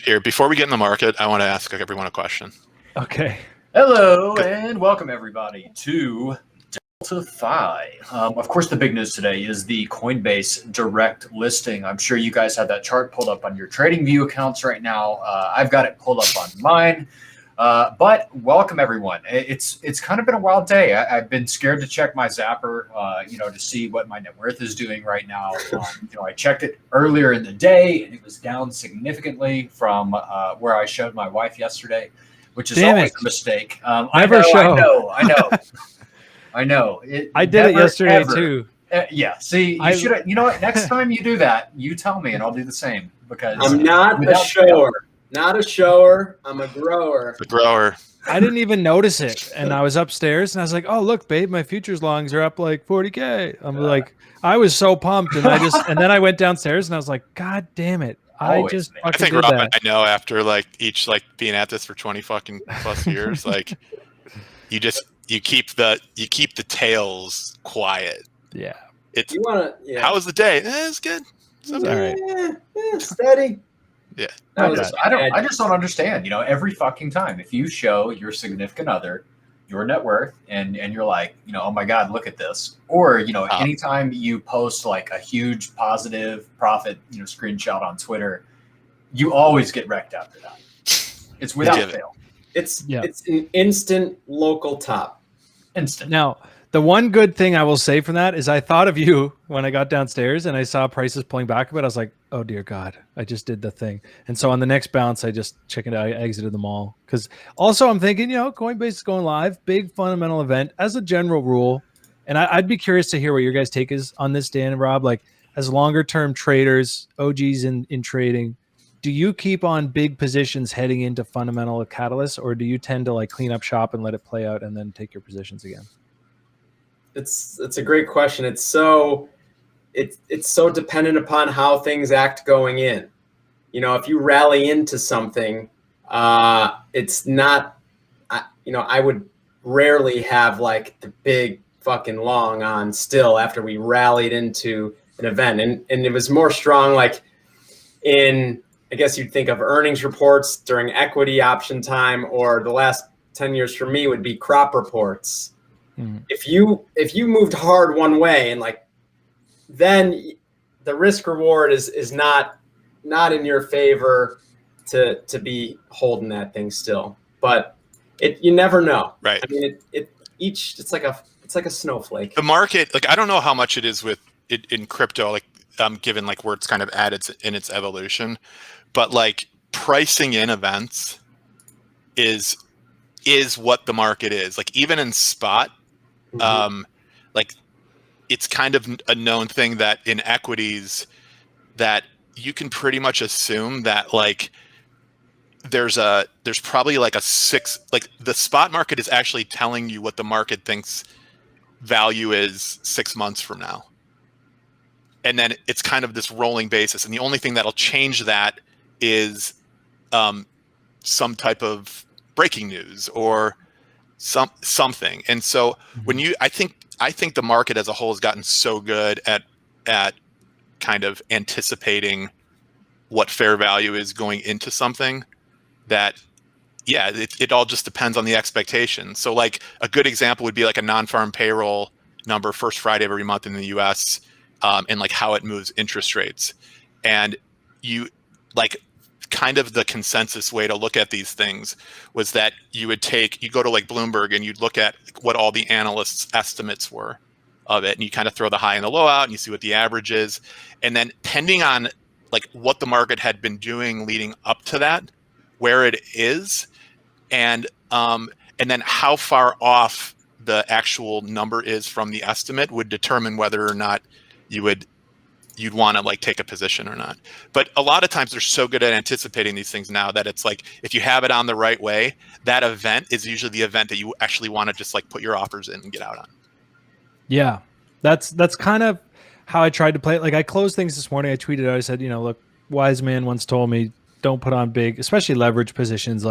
Here, before we get in the market, I want to ask everyone a question. Okay. Hello and welcome everybody to DeFi. Of course, the big news today is the Coinbase direct listing. I'm sure you guys have that chart pulled up on your TradingView accounts right now. I've got it pulled up on mine. But welcome everyone. It's kind of been a wild day. I've been scared to check my Zapper, to see what my net worth is doing right now. I checked it earlier in the day and it was down significantly from where I showed my wife yesterday, which is always a mistake. I know. I did it yesterday too. Yeah. See, you should. You know what? Next time you do that, you tell me, and I'll do the same. Because I'm not a shower. Not a shower. I'm a grower. The grower. I didn't even notice it, and I was upstairs, and I was like, "Oh, look, babe, my futures longs are up like 40K." I'm like, I was so pumped, and then I went downstairs, and I was like, "God damn it!" I think Rob, I know after each being at this for 20 fucking plus years, you keep the tails quiet. Yeah. How was the day? It's good. It's all right. Steady. Yeah. I just don't understand. Every fucking time, if you show your significant other your net worth and you're like, oh my God, look at this. Or, anytime you post like a huge positive profit, screenshot on Twitter, you always get wrecked after that. It's without fail. It's an instant local top. Instant. Now, the one good thing I will say from that is I thought of you when I got downstairs and I saw prices pulling back a bit. I was like, oh dear God, I just did the thing. And so on the next bounce, I just chickened out, I exited them all. Because also I'm thinking, Coinbase is going live, big fundamental event as a general rule. And I'd be curious to hear what your guys' take is on this, Dan and Rob, as longer term traders, OGs in trading, do you keep on big positions heading into fundamental catalysts, or do you tend to clean up shop and let it play out and then take your positions again? It's a great question. It's so dependent upon how things act going in. If you rally into something, it's not. I would rarely have the big fucking long on still after we rallied into an event, and it was more strong in. I guess you'd think of earnings reports during equity option time, or the last 10 years for me would be crop reports. If you moved hard one way and then the risk reward is not in your favor to be holding that thing still. But you never know. Right. I mean it's like a snowflake. The market, I don't know how much it is with it in crypto, given where it's kind of at in its evolution, but pricing in events is what the market is. Even in spot. It's kind of a known thing that in equities that you can pretty much assume that there's probably a six, the spot market is actually telling you what the market thinks value is 6 months from now. And then it's kind of this rolling basis. And the only thing that'll change that is some type of breaking news or something. And so I think the market as a whole has gotten so good at kind of anticipating what fair value is going into something that it all just depends on the expectation. So a good example would be a non-farm payroll number first Friday of every month in the US, and how it moves interest rates. And you kind of the consensus way to look at these things was that you go to Bloomberg and you'd look at what all the analysts' estimates were of it, and you kind of throw the high and the low out and you see what the average is. And then depending on what the market had been doing leading up to that, where it is, and then how far off the actual number is from the estimate would determine whether or not you'd want to take a position or not. But a lot of times they're so good at anticipating these things now that it's if you have it on the right way, that event is usually the event that you actually want to just put your offers in and get out on. Yeah, that's kind of how I tried to play it. I closed things this morning. I tweeted out, I said, look, wise man once told me, don't put on big, especially leverage positions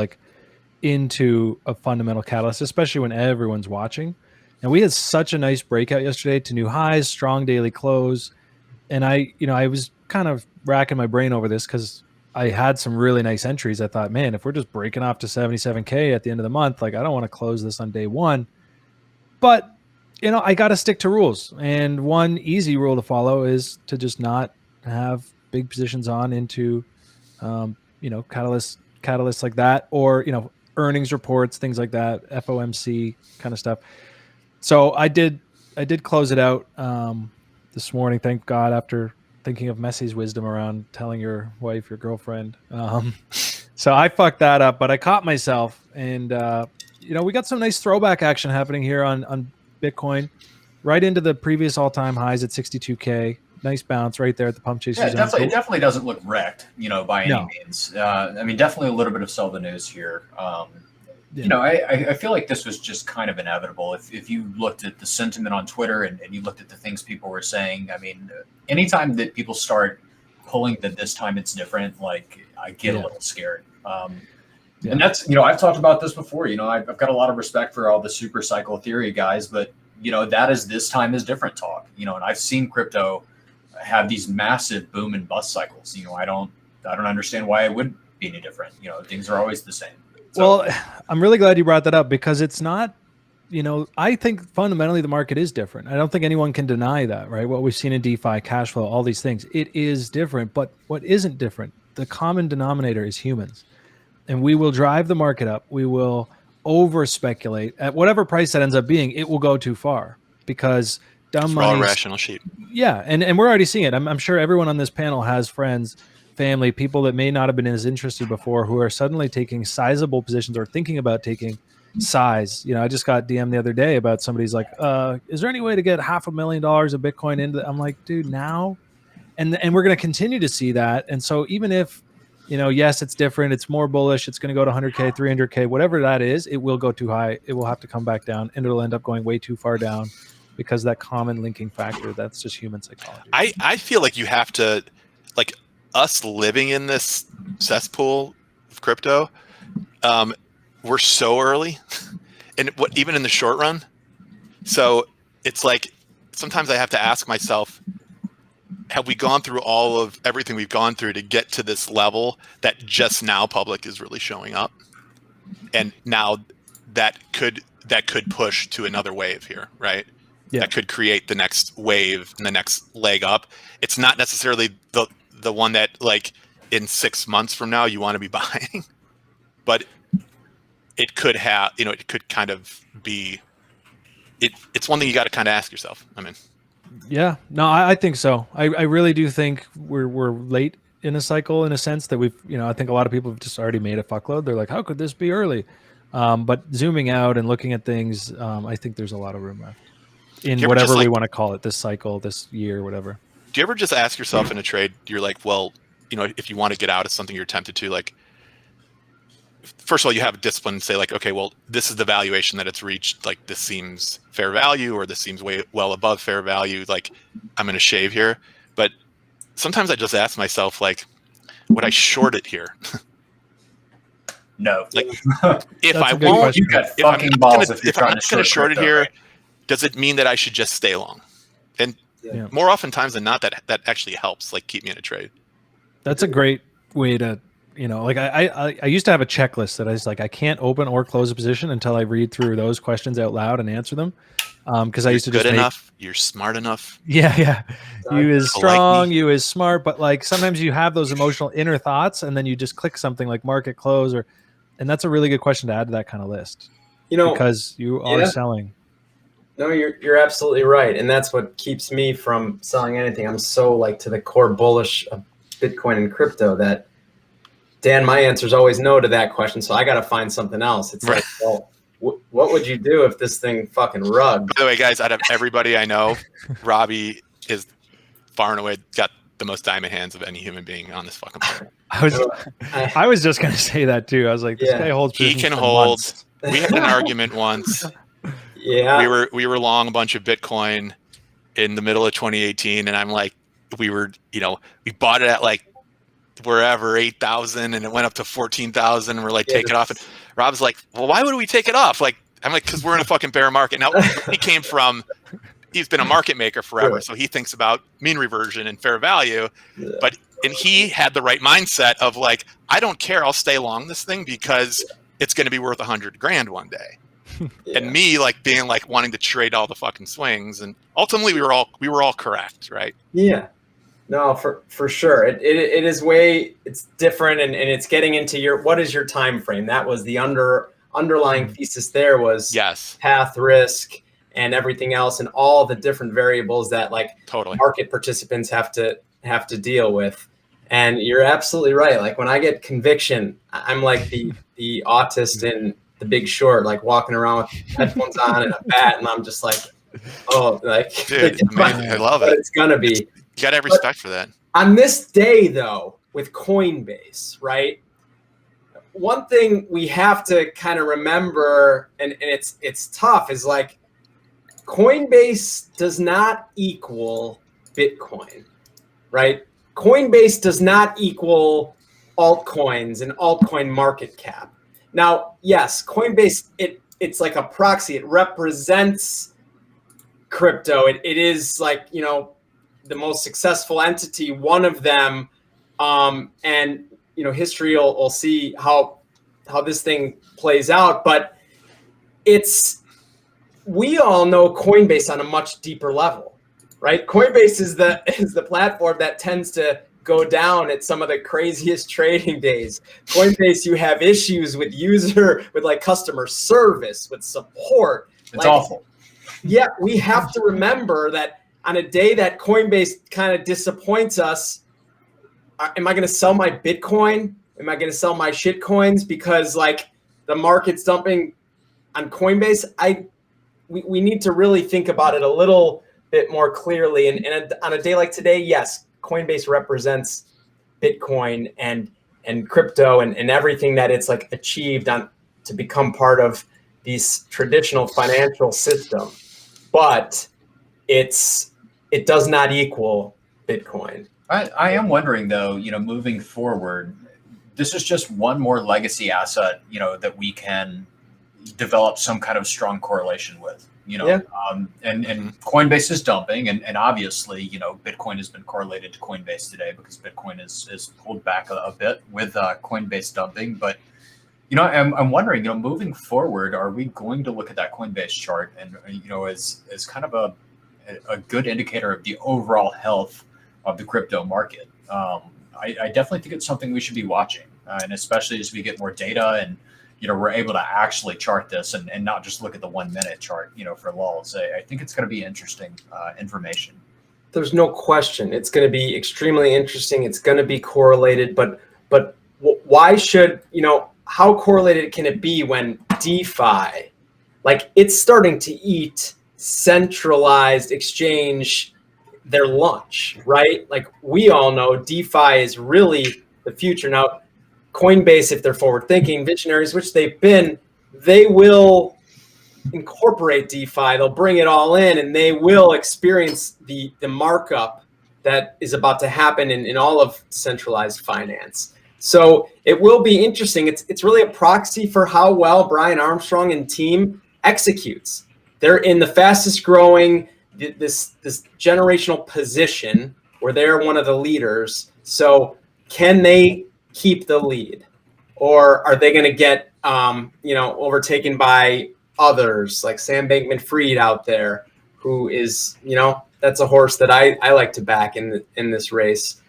into a fundamental catalyst, especially when everyone's watching. And we had such a nice breakout yesterday to new highs, strong daily close. And I was kind of racking my brain over this because I had some really nice entries. I thought, man, if we're just breaking off to 77K at the end of the month, like I don't want to close this on day one. But, you know, I got to stick to rules. And one easy rule to follow is to just not have big positions on into, you know, catalysts like that, or, you know, earnings reports, things like that, FOMC kind of stuff. So I did close it out this morning, thank God, after thinking of Messi's wisdom around telling your wife, your girlfriend. So I fucked that up, but I caught myself. And, you know, we got some nice throwback action happening here on Bitcoin, right into the previous all-time highs at 62K. Nice bounce right there at the pump chaser zone. It definitely doesn't look wrecked, you know, by any means. I mean, definitely a little bit of sell the news here. You know, I feel like this was just kind of inevitable. If you looked at the sentiment on Twitter and you looked at the things people were saying, I mean, anytime that people start pulling that this time it's different, like I get a little scared. And that's, you know, I've talked about this before. You know, I've got a lot of respect for all the super cycle theory guys, but, you know, that is this time is different talk. You know, and I've seen crypto have these massive boom and bust cycles. You know, I don't understand why it would be any different. You know, things are always the same. So, well, I'm really glad you brought that up, because it's not, you know, I think fundamentally the market is different. I don't think anyone can deny that, right? What we've seen in DeFi, cash flow, all these things, it is different. But what isn't different, the common denominator is humans. And we will drive the market up. We will over speculate at whatever price that ends up being. It will go too far because dumb money. All rational sheep. Yeah, and we're already seeing it. I'm sure everyone on this panel has friends, family, people that may not have been as interested before, who are suddenly taking sizable positions or thinking about taking size. You know, I just got DM'd the other day about somebody's like, is there any way to get $500,000 of Bitcoin into? I'm like, dude, now, and we're going to continue to see that. And so even if, you know, yes, it's different, it's more bullish, it's going to go to 100K, 300K, whatever that is, it will go too high. It will have to come back down, and it'll end up going way too far down because that common linking factor, that's just human psychology. I feel like you have to, like, us living in this cesspool of crypto, we're so early, and even in the short run. So it's like sometimes I have to ask myself, have we gone through all of everything we've gone through to get to this level that just now public is really showing up, and now that could push to another wave here, right? Yeah. That could create the next wave and the next leg up. It's not necessarily the one that, like, in 6 months from now you want to be buying, but it could have, you know, it could kind of be, it's one thing you got to kind of ask yourself. I mean, yeah, no, I think so. I really do think we're late in a cycle, in a sense that we've, you know, I think a lot of people have just already made a fuckload. They're like, how could this be early? But zooming out and looking at things, I think there's a lot of room left in whatever we want to call it, this cycle, this year, whatever. Do you ever just ask yourself in a trade, you're like, well, you know, if you want to get out of something you're tempted to, like, first of all, you have a discipline and say, like, okay, well, this is the valuation that it's reached. Like, this seems fair value, or this seems way well above fair value. Like, I'm going to shave here. But sometimes I just ask myself, like, would I short it here? No. Like, if I won't, you got fucking balls if you're trying to short it here, does it mean that I should just stay long? And more oftentimes than not, that actually helps, like, keep me in a trade. That's a great way to, you know, like I used to have a checklist that I was like, I can't open or close a position until I read through those questions out loud and answer them. Because I used to just enough, you're smart enough. Yeah. You is strong, you is smart, but like sometimes you have those emotional inner thoughts, and then you just click something like market close, and that's a really good question to add to that kind of list. You know, because you are selling. No, you're absolutely right, and that's what keeps me from selling anything. I'm so, like, to the core bullish of Bitcoin and crypto that, Dan, my answer is always no to that question. So I got to find something else. It's like, well, what would you do if this thing fucking rugged? By the way, guys, out of everybody I know, Robbie is far and away got the most diamond hands of any human being on this fucking planet. I was just going to say that too. I was like, this guy holds. He can hold. Months. We had an argument once. Yeah, we were long a bunch of Bitcoin in the middle of 2018, and I'm like, we bought it at, like, wherever 8,000, and it went up to 14,000, and we're like, take it off. And Rob's like, well, why would we take it off? Like, I'm like, because we're in a fucking bear market. Now, he's been a market maker forever, so he thinks about mean reversion and fair value. But and he had the right mindset of like, I don't care, I'll stay long this thing because it's going to be worth $100,000 one day. Yeah. And me like being like wanting to trade all the fucking swings, and ultimately we were all correct, right? Yeah. No, for sure. It is it's different, and it's getting into what is your time frame? That was the underlying thesis there was Yes. path risk and everything else, and all the different variables that like Totally. market participants have to deal with. And you're absolutely right. Like when I get conviction, I'm like the autist in The Big Short, like walking around with headphones on and a bat, and I'm just like, oh, like, Dude, amazing. I love it. It's gonna be. You got to have respect for that. On this day, though, with Coinbase, right? One thing we have to kind of remember, and it's tough, is like Coinbase does not equal Bitcoin, right? Coinbase does not equal altcoins and altcoin market cap. Now, yes, Coinbase, it's like a proxy. It represents crypto. It is like, the most successful entity, one of them, and history will see how this thing plays out. But we all know Coinbase on a much deeper level, right? Coinbase is the platform that tends to go down at some of the craziest trading days. Coinbase, you have issues with like customer service, with support. It's awful. Yeah, we have to remember that on a day that Coinbase kind of disappoints us, am I going to sell my Bitcoin? Am I going to sell my shitcoins because like the market's dumping on Coinbase? We need to really think about it a little bit more clearly. And on a day like today, yes, Coinbase represents Bitcoin and crypto and everything that it's like achieved to become part of these traditional financial system, but it does not equal Bitcoin. I am wondering though, moving forward, this is just one more legacy asset, that we can develop some kind of strong correlation with, Yeah. And Coinbase is dumping, and obviously, Bitcoin has been correlated to Coinbase today because Bitcoin is pulled back a bit with Coinbase dumping. But, I'm wondering, moving forward, are we going to look at that Coinbase chart and, as kind of a good indicator of the overall health of the crypto market? I definitely think it's something we should be watching, and especially as we get more data and we're able to actually chart this and not just look at the 1 minute chart, for lulz. I think it's going to be interesting information. There's no question it's going to be extremely interesting. It's going to be correlated, but why should how correlated can it be when DeFi, like it's starting to eat centralized exchange their lunch, right? Like we all know DeFi is really the future. Now, Coinbase, if they're forward thinking visionaries, which they've been, they will incorporate DeFi. They'll bring it all in and they will experience the markup that is about to happen in all of centralized finance. So it will be interesting. It's really a proxy for how well Brian Armstrong and team executes. They're in the fastest growing, this generational position where they're one of the leaders. So can they keep the lead, or are they going to get overtaken by others like Sam Bankman-Fried out there, who is that's a horse that I like to back in this race.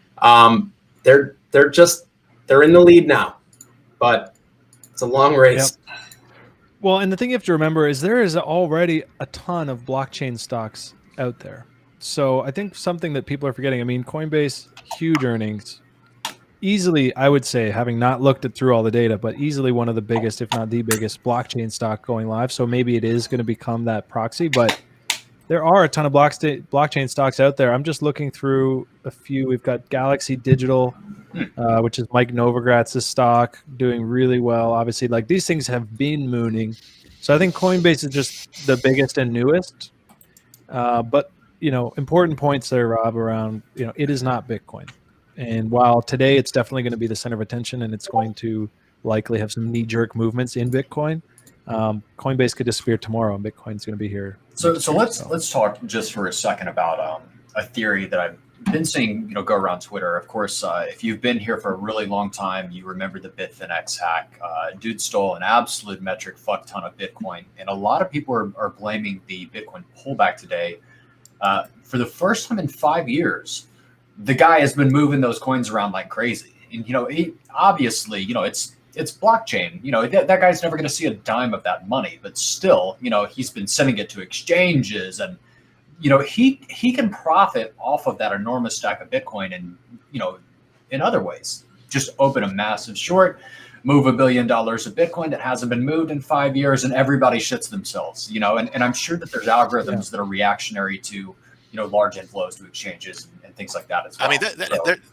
They're in the lead now, but it's a long race. Yep. Well, and the thing you have to remember is there is already a ton of blockchain stocks out there. So I think something that people are forgetting, Coinbase, huge earnings. Easily, I would say, having not looked through all the data, but easily one of the biggest, if not the biggest, blockchain stock going live. So maybe it is going to become that proxy, but there are a ton of blockchain stocks out there. I'm just looking through a few. We've got Galaxy Digital, which is Mike Novogratz's stock, doing really well. Obviously, like these things have been mooning. So I think Coinbase is just the biggest and newest. But, important points there, Rob, around, it is not Bitcoin. And while today it's definitely going to be the center of attention and it's going to likely have some knee-jerk movements in Bitcoin, Coinbase could disappear tomorrow and Bitcoin's going to be here. So let's talk just for a second about a theory that I've been seeing, go around Twitter. Of course, if you've been here for a really long time, you remember the Bitfinex hack. Dude stole an absolute metric fuck ton of Bitcoin. And a lot of people are blaming the Bitcoin pullback today. For the first time in 5 years, the guy has been moving those coins around like crazy. And, he, obviously, it's blockchain. That guy's never going to see a dime of that money. But still, he's been sending it to exchanges and, he can profit off of that enormous stack of Bitcoin and, in other ways, just open a massive short, move $1 billion of Bitcoin that hasn't been moved in 5 years, and everybody shits themselves, and I'm sure that there's algorithms that are reactionary to, large inflows to exchanges and things like that as well. I mean,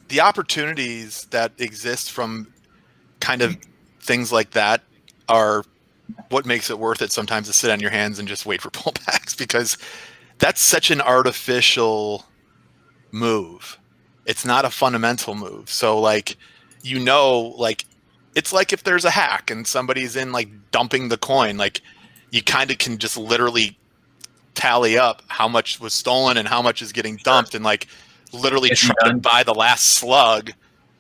the opportunities that exist from kind of things like that are what makes it worth it sometimes to sit on your hands and just wait for pullbacks, because that's such an artificial move. It's not a fundamental move. So like, it's like if there's a hack and somebody's in like dumping the coin, like you kind of can just literally tally up how much was stolen and how much is getting dumped and like literally try to buy the last slug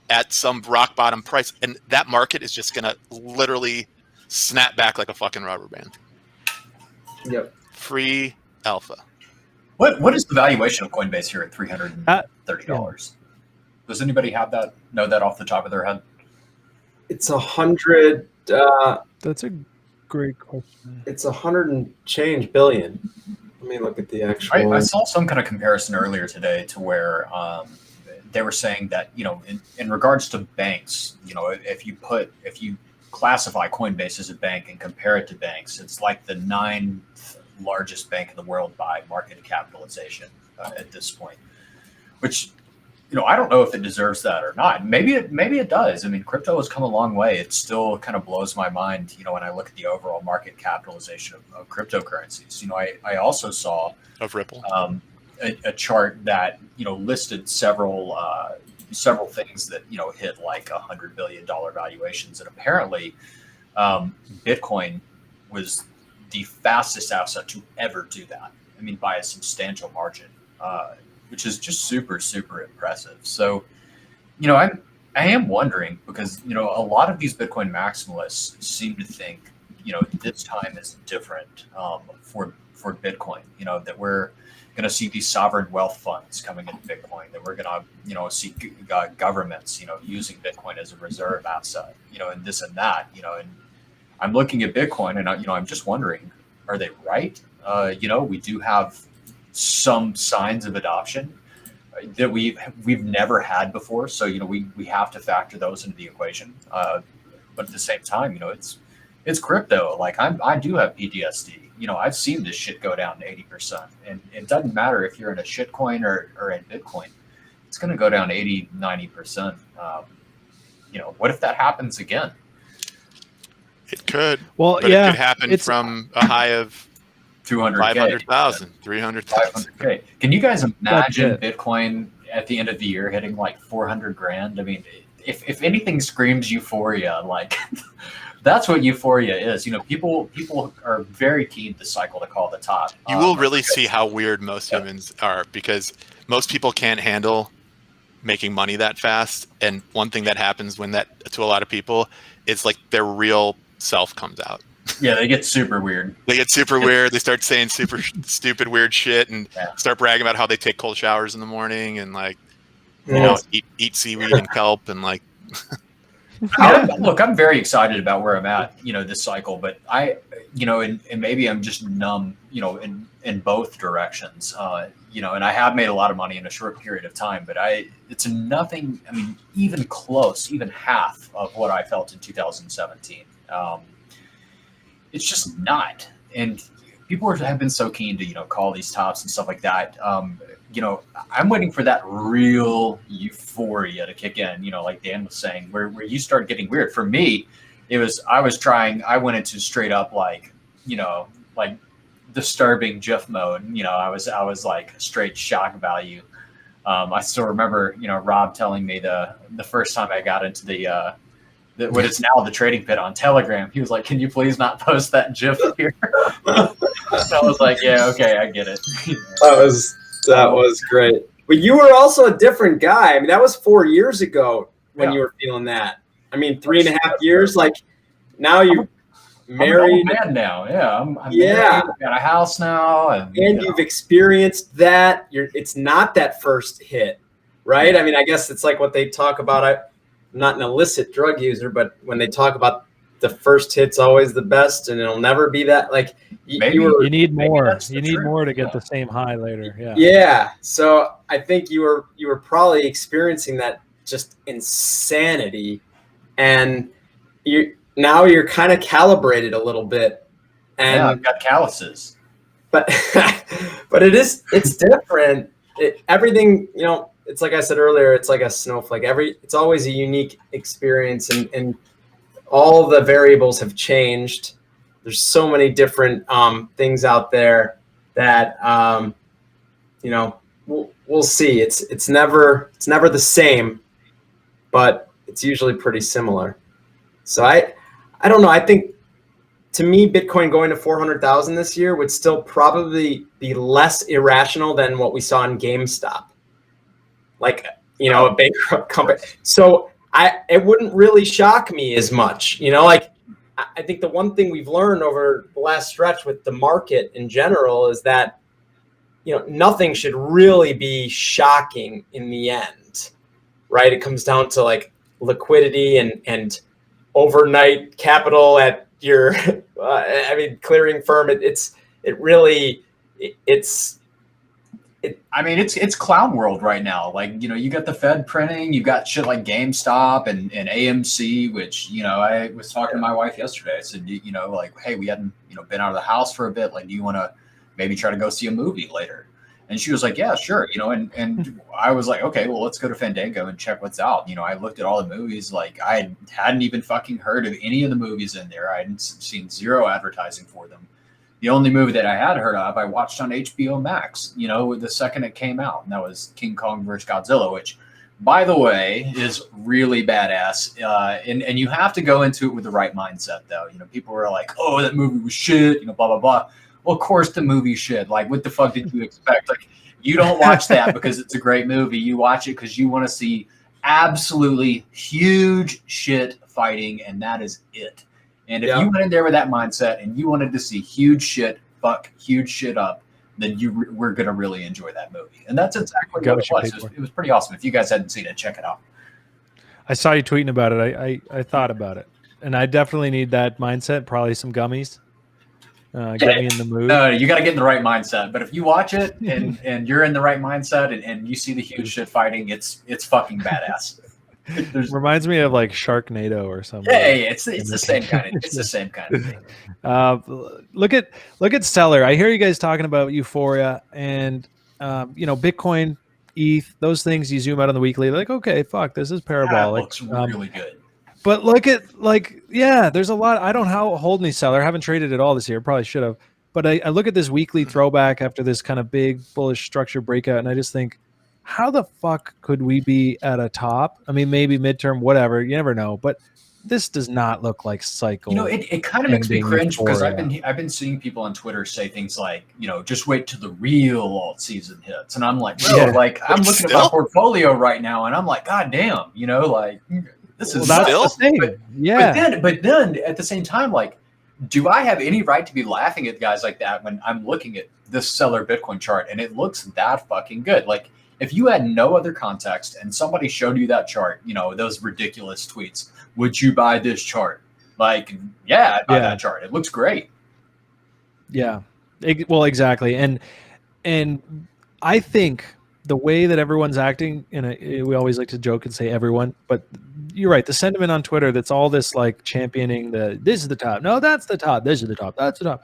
at some rock bottom price. And that market is just going to literally snap back like a fucking rubber band. Yep. Free alpha. What is the valuation of Coinbase here at $330? Does anybody know that off the top of their head? It's 100. That's a great question. It's 100 and change billion. Let me look at the actual. I saw some kind of comparison earlier today to where they were saying that in regards to banks, if you classify Coinbase as a bank and compare it to banks, it's like the 9th largest bank in the world by market capitalization at this point, which I don't know if it deserves that or not. Maybe it does. I mean, crypto has come a long way. It still kind of blows my mind, when I look at the overall market capitalization of cryptocurrencies. I also saw of Ripple a chart that listed several things that hit like $100 billion valuations, and apparently Bitcoin was the fastest asset to ever do that. I mean, by a substantial margin, which is just super, super impressive. So, I am wondering because, a lot of these Bitcoin maximalists seem to think, this time is different for Bitcoin, that we're going to see these sovereign wealth funds coming into Bitcoin, that we're going to, see governments, using Bitcoin as a reserve asset, and this and that, and I'm looking at Bitcoin and, I'm just wondering, are they right? We do have some signs of adoption that we've never had before. So, we have to factor those into the equation. But at the same time, it's crypto. Like I do have PTSD. I've seen this shit go down to 80%, and it doesn't matter if you're in a shitcoin or in Bitcoin, it's going to go down 80, 90%. What if that happens again? It could. Well, but yeah, it could happen from a high of 500,000, 300,000. Okay. Can you guys imagine Bitcoin at the end of the year hitting like 400 grand? I mean, if anything screams euphoria, like that's what euphoria is. People are very keen to cycle to call the top. You will really see how weird most humans are, because most people can't handle making money that fast. And one thing that happens when that to a lot of people is like their real self comes out. Yeah, they get super weird. They start saying super stupid, weird shit and start bragging about how they take cold showers in the morning and like, eat seaweed and kelp and like. Look, I'm very excited about where I'm at, this cycle, but and maybe I'm just numb, in both directions, and I have made a lot of money in a short period of time, but it's nothing, I mean, even close, even half of what I felt in 2017. It's just not. And people have been so keen to, call these tops and stuff like that. I'm waiting for that real euphoria to kick in, like Dan was saying, where you start getting weird. For me, I went into straight up like disturbing GIF mode. I was like straight shock value. I still remember, Rob telling me the first time I got into what is now the trading pit on Telegram. He was like, "Can you please not post that GIF here?" I was like, "Yeah, okay, I get it." That was great. But you were also a different guy. I mean, that was 4 years ago when Yeah. you were feeling that. I mean, 3.5 years. Like now you married. I'm an old man now. Yeah, I'm Yeah. married. I've got a house now, and You've experienced that. It's not that first hit, right? I mean, I guess it's like what they talk about. I'm not an illicit drug user, but when they talk about the first hit's always the best, and it'll never be that. Like Maybe. You need more. that's the You need truth. more to get Yeah. the same high later. Yeah. Yeah. So I think you were probably experiencing that just insanity, and now you're kind of calibrated a little bit, Yeah, and I've got calluses. but it's different. Everything, it's like I said earlier, it's like a snowflake. It's always a unique experience, and all the variables have changed. There's so many different things out there that we'll see. It's never the same, but it's usually pretty similar. So I don't know. I think, to me, Bitcoin going to 400,000 this year would still probably be less irrational than what we saw in GameStop, like a bankrupt company. So it wouldn't really shock me as much. Like I think the one thing we've learned over the last stretch with the market in general is that nothing should really be shocking in the end, right? It comes down to like liquidity and overnight capital at your clearing firm. It's clown world right now. Like, you got the Fed printing, you got shit like GameStop and AMC, which, I was talking to my wife yesterday. I said, like, hey, we hadn't, been out of the house for a bit. Like, do you want to maybe try to go see a movie later? And she was like, yeah, sure. And I was like, okay, well, let's go to Fandango and check what's out. I looked at all the movies. Like, I hadn't even fucking heard of any of the movies in there. I hadn't seen zero advertising for them. The only movie that I had heard of, I watched on HBO Max, the second it came out. And that was King Kong vs. Godzilla, which, by the way, is really badass. And you have to go into it with the right mindset, though. People were like, oh, that movie was shit, blah, blah, blah. Well, of course the movie shit. Like, what the fuck did you expect? Like, you don't watch that because it's a great movie. You watch it because you want to see absolutely huge shit fighting, and that is it. And if you went in there with that mindset and you wanted to see huge shit fuck huge shit up, then we're going to really enjoy that movie. And that's exactly what it was. It was pretty awesome. If you guys hadn't seen it, check it out. I saw you tweeting about it. I thought about it. And I definitely need that mindset, probably some gummies. Get me in the mood. No, you got to get in the right mindset. But if you watch it and you're in the right mindset and you see the huge shit fighting, it's fucking badass. Reminds me of like Sharknado or something. Yeah, it's the same kind of thing. Look at Stellar. I hear you guys talking about euphoria and Bitcoin, ETH, those things. You zoom out on the weekly, like, okay, fuck, this is parabolic. That looks really good. But look at there's a lot. I don't hold any Stellar. I haven't traded at all this year. Probably should have. But I look at this weekly throwback after this kind of big bullish structure breakout, and I just think, how the fuck could we be at a top? I mean, maybe midterm, whatever. You never know. But this does not look like cycle. It kind of makes me cringe because I've been seeing people on Twitter say things like, just wait till the real alt season hits, and I'm like, I'm looking at my portfolio right now, and I'm like, god damn, like. This is that's still the thing. But then at the same time, like, do I have any right to be laughing at guys like that when I'm looking at this Stellar Bitcoin chart and it looks that fucking good? Like, if you had no other context and somebody showed you that chart, those ridiculous tweets, would you buy this chart? Like, yeah, I'd buy that chart. It looks great. Yeah. Well, exactly. And I think the way that everyone's acting, we always like to joke and say everyone, but you're right. The sentiment on Twitter, that's all this like championing this is the top. No, that's the top. This is the top. That's the top.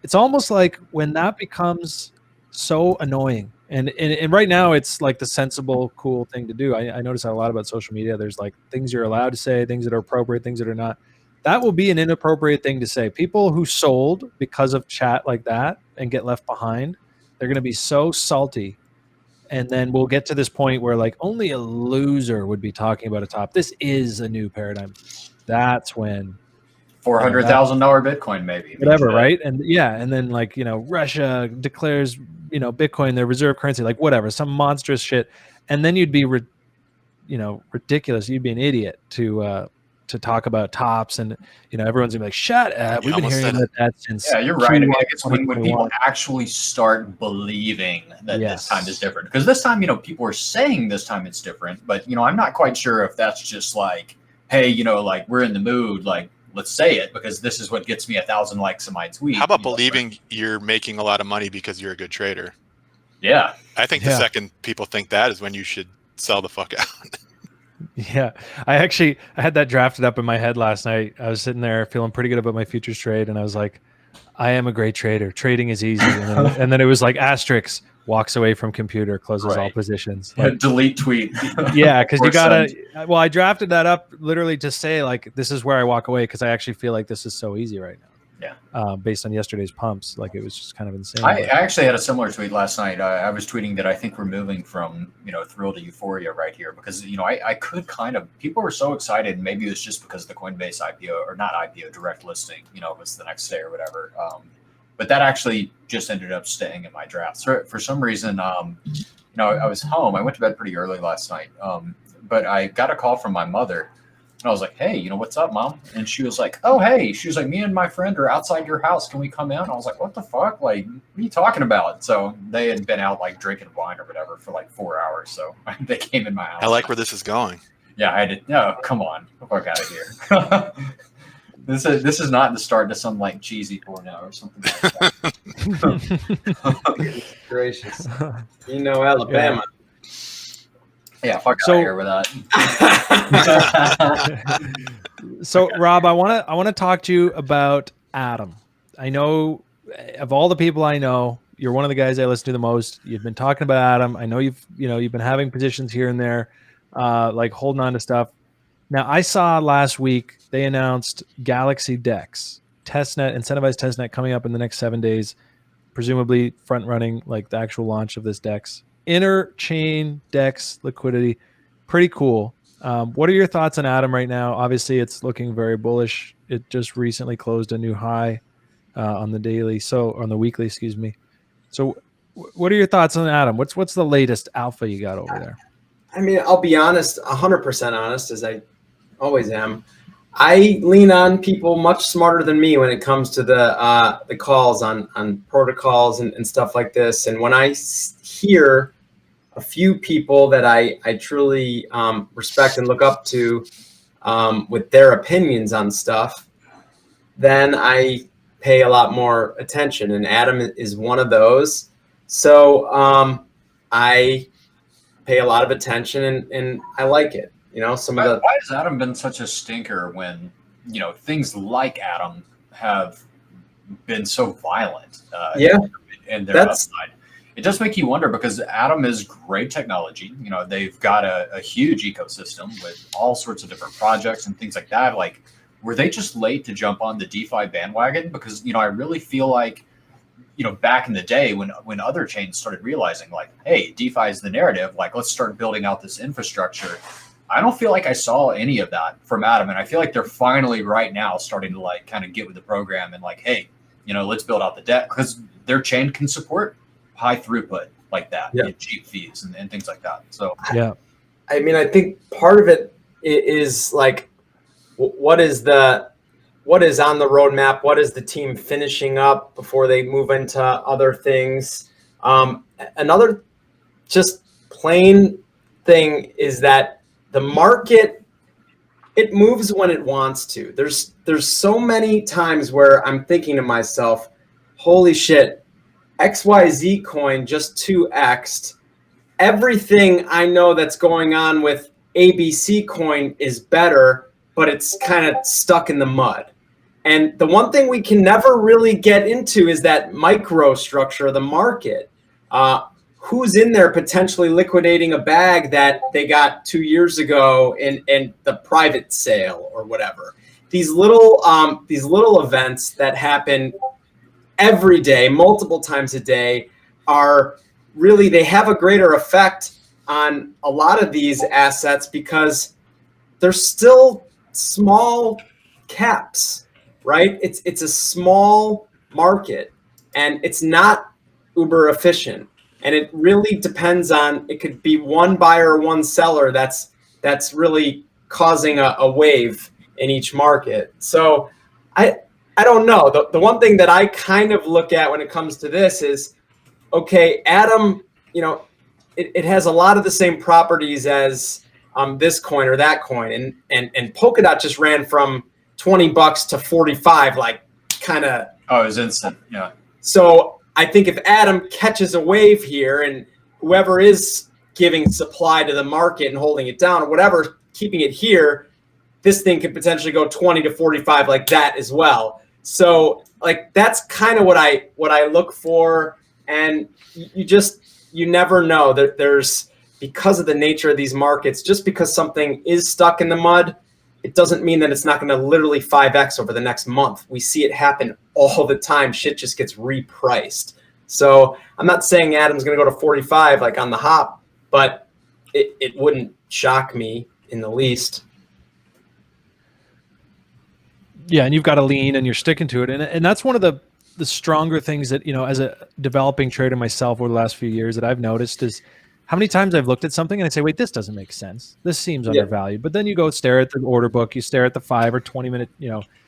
It's almost like when that becomes so annoying. And right now it's like the sensible, cool thing to do. I notice that a lot about social media. There's like things you're allowed to say, things that are appropriate, things that are not. That will be an inappropriate thing to say. People who sold because of chat like that and get left behind, they're going to be so salty. And then we'll get to this point where like only a loser would be talking about a top. This is a new paradigm. That's when $400,000 Bitcoin, maybe. Whatever, right? And and then like, Russia declares, Bitcoin their reserve currency, like whatever, some monstrous shit. And then you'd be, ridiculous. You'd be an idiot to talk about tops, and everyone's gonna be like, shut up. We've been hearing about that since. Yeah, you're right. I mean, I guess when people actually start believing that this time is different, because this time, people are saying this time it's different, but I'm not quite sure if that's just like, hey, like we're in the mood, like let's say it because this is what gets me 1,000 likes on my tweet. How about believing you're making a lot of money because you're a good trader? Yeah, I think the second people think that is when you should sell the fuck out. Yeah, I had that drafted up in my head last night. I was sitting there feeling pretty good about my futures trade, and I was like, I am a great trader. Trading is easy. And then it was like asterisk, walks away from computer, closes all positions. Like, delete tweet. Yeah, because you gotta. Well, I drafted that up literally to say like, this is where I walk away, because I actually feel like this is so easy right now. Yeah. Based on yesterday's pumps, like it was just kind of insane. I actually had a similar tweet last night. I was tweeting that I think we're moving from thrill to euphoria right here, because I could kind of, people were so excited. Maybe it was just because the Coinbase IPO, or not IPO, direct listing, was the next day or whatever. But that actually just ended up staying in my draft. So for some reason, I was home. I went to bed pretty early last night, but I got a call from my mother. And I was like, hey, what's up, Mom? And she was like, oh, hey. She was like, me and my friend are outside your house. Can we come in? I was like, what the fuck? Like, what are you talking about? So they had been out like drinking wine or whatever for like 4 hours. So they came in my house. I like where this is going. Yeah, I did. No, come on. Get the fuck out of here. This is not the start to some like cheesy porno or something like that. Gracious. Alabama. Yeah, fuck out of here with that. So, Rob, I want to talk to you about Atom. I know, of all the people I know, you're one of the guys I listen to the most. You've been talking about Atom. I know you've been having positions here and there, like holding on to stuff. Now, I saw last week they announced Galaxy DEX testnet, incentivized testnet coming up in the next 7 days, presumably front running like the actual launch of this DEX. Interchain DEX liquidity, pretty cool. What are your thoughts on Atom right now? Obviously, it's looking very bullish. It just recently closed a new high on the daily, on the weekly, excuse me. So, what are your thoughts on Atom? What's the latest alpha you got over there? I mean, I'll be honest, 100% honest, as I always am. I lean on people much smarter than me when it comes to the calls on protocols and stuff like this. And when I hear a few people that I truly respect and look up to with their opinions on stuff, then I pay a lot more attention. And Atom is one of those. So I pay a lot of attention and I like it. Why has Atom been such a stinker when things like Atom have been so violent? And their upside. It does make you wonder, because Atom is great technology. They've got a huge ecosystem with all sorts of different projects and things like that. Like, were they just late to jump on the DeFi bandwagon? Because I really feel like back in the day when other chains started realizing like, hey, DeFi is the narrative. Like, let's start building out this infrastructure. I don't feel like I saw any of that from Atom, and I feel like they're finally right now starting to like kind of get with the program and like, hey, let's build out the debt, because their chain can support high throughput like that, cheap fees and things like that. So yeah, I mean, I think part of it is like, what is on the roadmap? What is the team finishing up before they move into other things? Another just plain thing is that the market, it moves when it wants to. There's so many times where I'm thinking to myself, holy shit, XYZ coin just 2x'd. Everything I know that's going on with ABC coin is better, but it's kind of stuck in the mud. And the one thing we can never really get into is that micro structure of the market. Who's in there potentially liquidating a bag that they got 2 years ago in the private sale or whatever? These little events that happen every day, multiple times a day, are really, they have a greater effect on a lot of these assets because they're still small caps. right? It's a small market, and it's not uber efficient. And it really depends on, it could be one buyer or one seller that's really causing a wave in each market. So I don't know. The one thing that I kind of look at when it comes to this is, okay, Atom, it has a lot of the same properties as this coin or that coin, and Polkadot just ran from $20 to 45, like kind of. Oh, it was instant. Yeah. So I think if Atom catches a wave here, and whoever is giving supply to the market and holding it down or whatever, keeping it here, this thing could potentially go 20 to 45 like that as well. So like that's kind of what I look for, and you never know. That there's, because of the nature of these markets, just because something is stuck in the mud, it doesn't mean that it's not going to literally 5x over the next month. We see it happen all the time. Shit just gets repriced. So I'm not saying Atom's going to go to 45 like on the hop, but it wouldn't shock me in the least. Yeah, and you've got to lean and you're sticking to it. And that's one of the stronger things that, as a developing trader myself over the last few years that I've noticed is how many times I've looked at something and I say, wait, this doesn't make sense. This seems undervalued. But then you go stare at the order book, you stare at the 5 or 20 minute,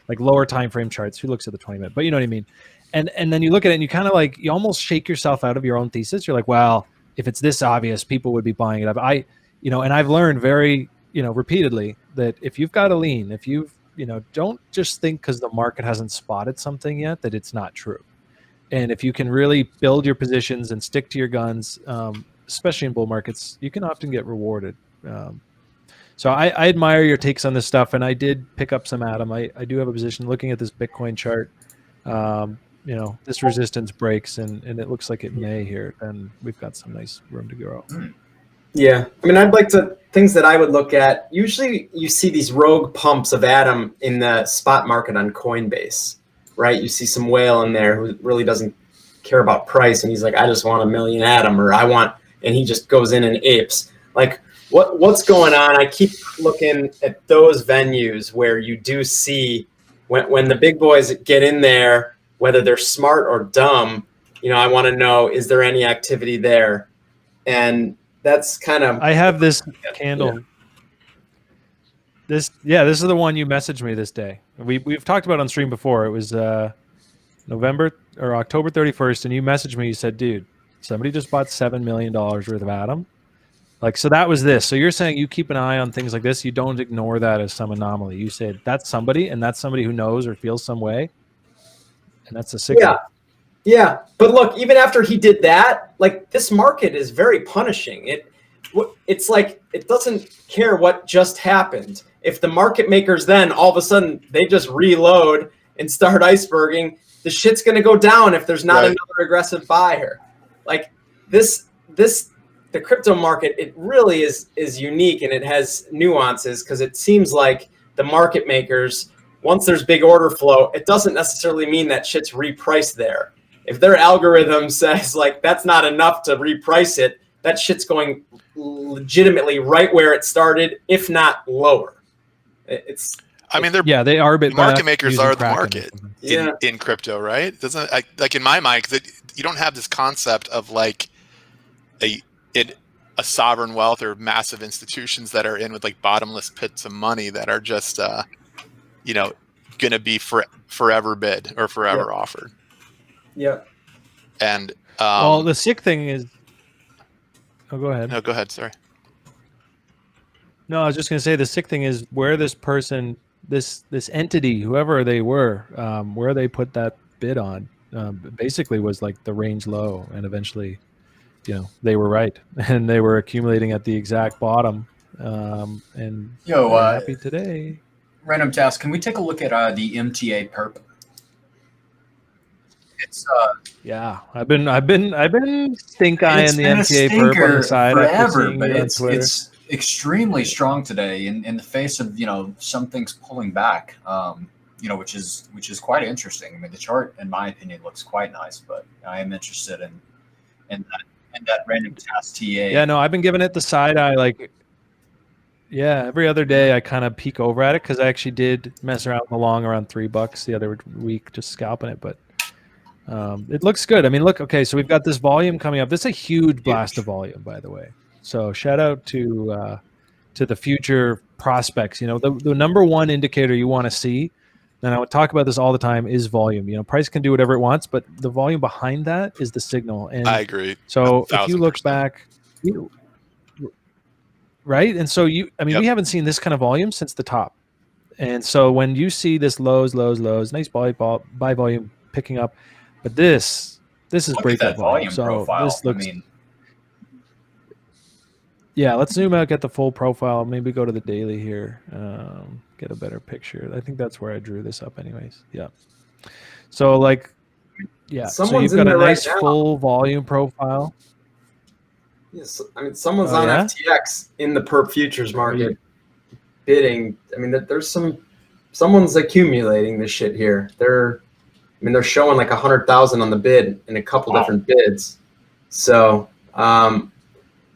like lower time frame charts. Who looks at the 20 minute? But you know what I mean? And then you look at it and you kind of like, you almost shake yourself out of your own thesis. You're like, well, if it's this obvious, people would be buying it up. And I've learned very, repeatedly that if you've got to lean, if you've, don't just think because the market hasn't spotted something yet that it's not true. And if you can really build your positions and stick to your guns, especially in bull markets, you can often get rewarded. So I admire your takes on this stuff, and I did pick up some Atom. I do have a position looking at this Bitcoin chart. This resistance breaks, and it looks like it may here, and we've got some nice room to grow. Yeah, I mean, I'd like to, things that I would look at, usually you see these rogue pumps of Atom in the spot market on Coinbase, right? You see some whale in there who really doesn't care about price, and he's like, I just want 1 million Atom, or and he just goes in and apes. Like, what's going on? I keep looking at those venues where you do see when the big boys get in there, whether they're smart or dumb, I want to know, is there any activity there? And that's kind of. I have this candle. Yeah. This is the one you messaged me this day. We've talked about it on stream before. It was November or October 31st, and you messaged me. You said, dude, somebody just bought $7 million worth of Atom. Like, so that was this. So you're saying you keep an eye on things like this. You don't ignore that as some anomaly. You say that's somebody, and that's somebody who knows or feels some way. And that's a signal. Yeah. But look, even after he did that, like, this market is very punishing. It's like, it doesn't care what just happened. If the market makers then all of a sudden they just reload and start iceberging, the shit's going to go down if there's not another aggressive buyer. Like the crypto market, it really is unique, and it has nuances, because it seems like the market makers, once there's big order flow, it doesn't necessarily mean that shit's repriced there. If their algorithm says like that's not enough to reprice it, that shit's going legitimately right where it started, if not lower. They are, but market makers are the market Yeah. in crypto, right? Doesn't like in my mind, that you don't have this concept of like a sovereign wealth or massive institutions that are in with like bottomless pits of money that are just going to be forever bid or forever offered. Yeah. And well, the sick thing is, go ahead. No, go ahead. Sorry. No, I was just going to say the sick thing is where this person, this entity, whoever they were, where they put that bid on, basically was like the range low, and eventually, they were right, and they were accumulating at the exact bottom. And happy today. RandomTask, can we take a look at the MTA perp? It's I've been stink eyeing the MTA perp on the side forever, but it's extremely strong today in the face of some things pulling back, which is quite interesting. I mean, the chart, in my opinion, looks quite nice, but I am interested in that RandomTask TA. Yeah, no, I've been giving it the side eye, like. every other day I kind of peek over at it because I actually did mess around with the long around $3 the other week, just scalping it. But it looks good. I mean, look, okay, so we've got this volume coming up. This is a huge blast of volume, by the way. So shout out to the future prospects. You know, the number one indicator you want to see, and I would talk about this all the time, is volume. You know, price can do whatever it wants, but the volume behind that is the signal. And I agree. so if you look back, right? And so we haven't seen this kind of volume since the top. And so when you see this lows, nice buy volume picking up, but this is breakout volume. So profile. this looks. Yeah, let's zoom out, get the full profile. Maybe go to the daily here, get a better picture. I think that's where I drew this up, anyways. Yeah. So so you've got a nice full volume profile. Yes, I mean, someone's on FTX in the perp futures market bidding. I mean, someone's accumulating this shit here. They're showing like 100,000 on the bid in a couple different bids. So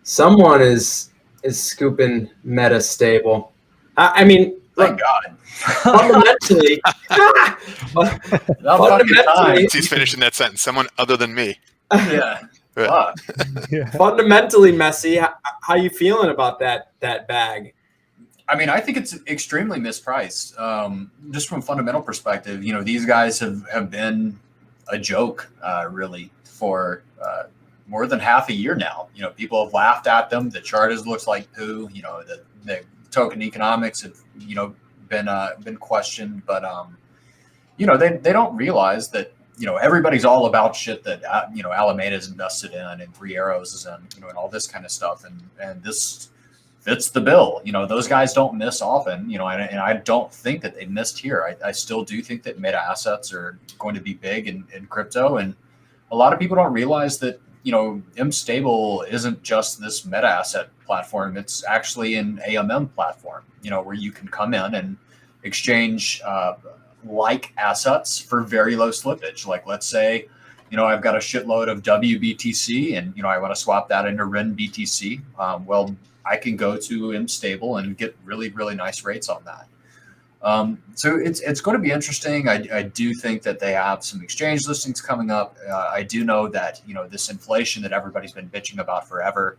someone is scooping meta stable. I mean, thank God. Fundamentally, He's finishing that sentence. Someone other than me. Yeah. Fundamentally, Messi, how you feeling about that bag? I mean, I think it's extremely mispriced. Just from a fundamental perspective, you know, these guys have been a joke, really, for more than half a year now. You know, people have laughed at them. The chart looks like poo. You know, the token economics have, you know, been questioned, but you know, they don't realize that, you know, everybody's all about shit that you know, Alameda's invested in and Three Arrows is in, you know, and all this kind of stuff, and this fits the bill. You know, those guys don't miss often, you know, and I don't think that they missed here. I still do think that meta assets are going to be big in crypto, and a lot of people don't realize that, you know, mstable isn't just this meta asset platform. It's actually an AMM platform, you know, where you can come in and exchange like assets for very low slippage. Like, let's say, you know, I've got a shitload of WBTC and, you know, I want to swap that into REN BTC. Well, I can go to mstable and get really, really nice rates on that. So it's going to be interesting. I do think that they have some exchange listings coming up. I do know that, you know, this inflation that everybody's been bitching about forever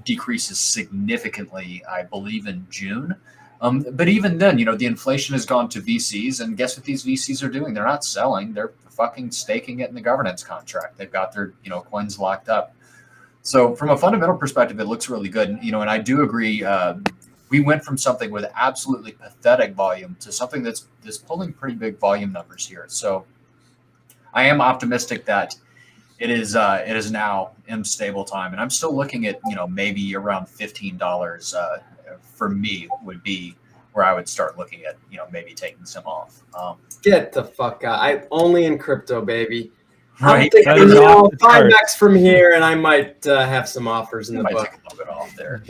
decreases significantly, I believe, in June. But even then, you know, the inflation has gone to VCs, and guess what these VCs are doing? They're not selling. They're fucking staking it in the governance contract. They've got their, you know, coins locked up. So from a fundamental perspective, it looks really good. You know, and I do agree. We went from something with absolutely pathetic volume to something that's pulling pretty big volume numbers here. So I am optimistic that it is now mstable time, and I'm still looking at, you know, maybe around $15 for me would be where I would start looking at, you know, maybe taking some off. Get the fuck out! I'm only in crypto, baby. Right. I'm thinking, you know, 5x from here, and I might have some offers in the book. Take a little bit off there.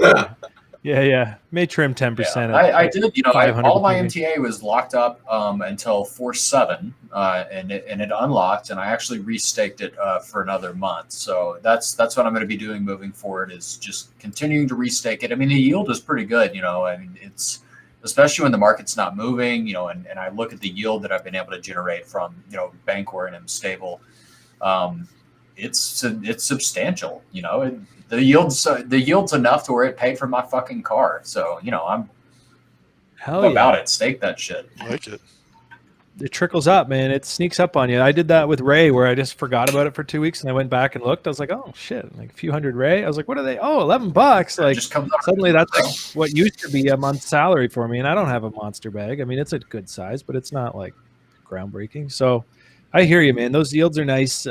Yeah. May trim 10%. Yeah, I did, you know, all my MTA was locked up until 4/7, and it unlocked, and I actually restaked it for another month. So that's what I'm going to be doing moving forward, is just continuing to restake it. I mean, the yield is pretty good, you know. I mean, it's, especially when the market's not moving, you know, and I look at the yield that I've been able to generate from, you know, Bancor and mstable. It's substantial, you know. The yield's enough to where it paid for my fucking car. So, you know, I'm about it. Stake that shit. I like it. It trickles up, man. It sneaks up on you. I did that with Ray, where I just forgot about it for 2 weeks, and I went back and looked. I was like, oh shit, like a few hundred Ray. I was like, what are they? Oh, $11. Like, just comes up. Suddenly that's like what used to be a month's salary for me, and I don't have a monster bag. I mean, it's a good size, but it's not like groundbreaking. So I hear you, man. Those yields are nice.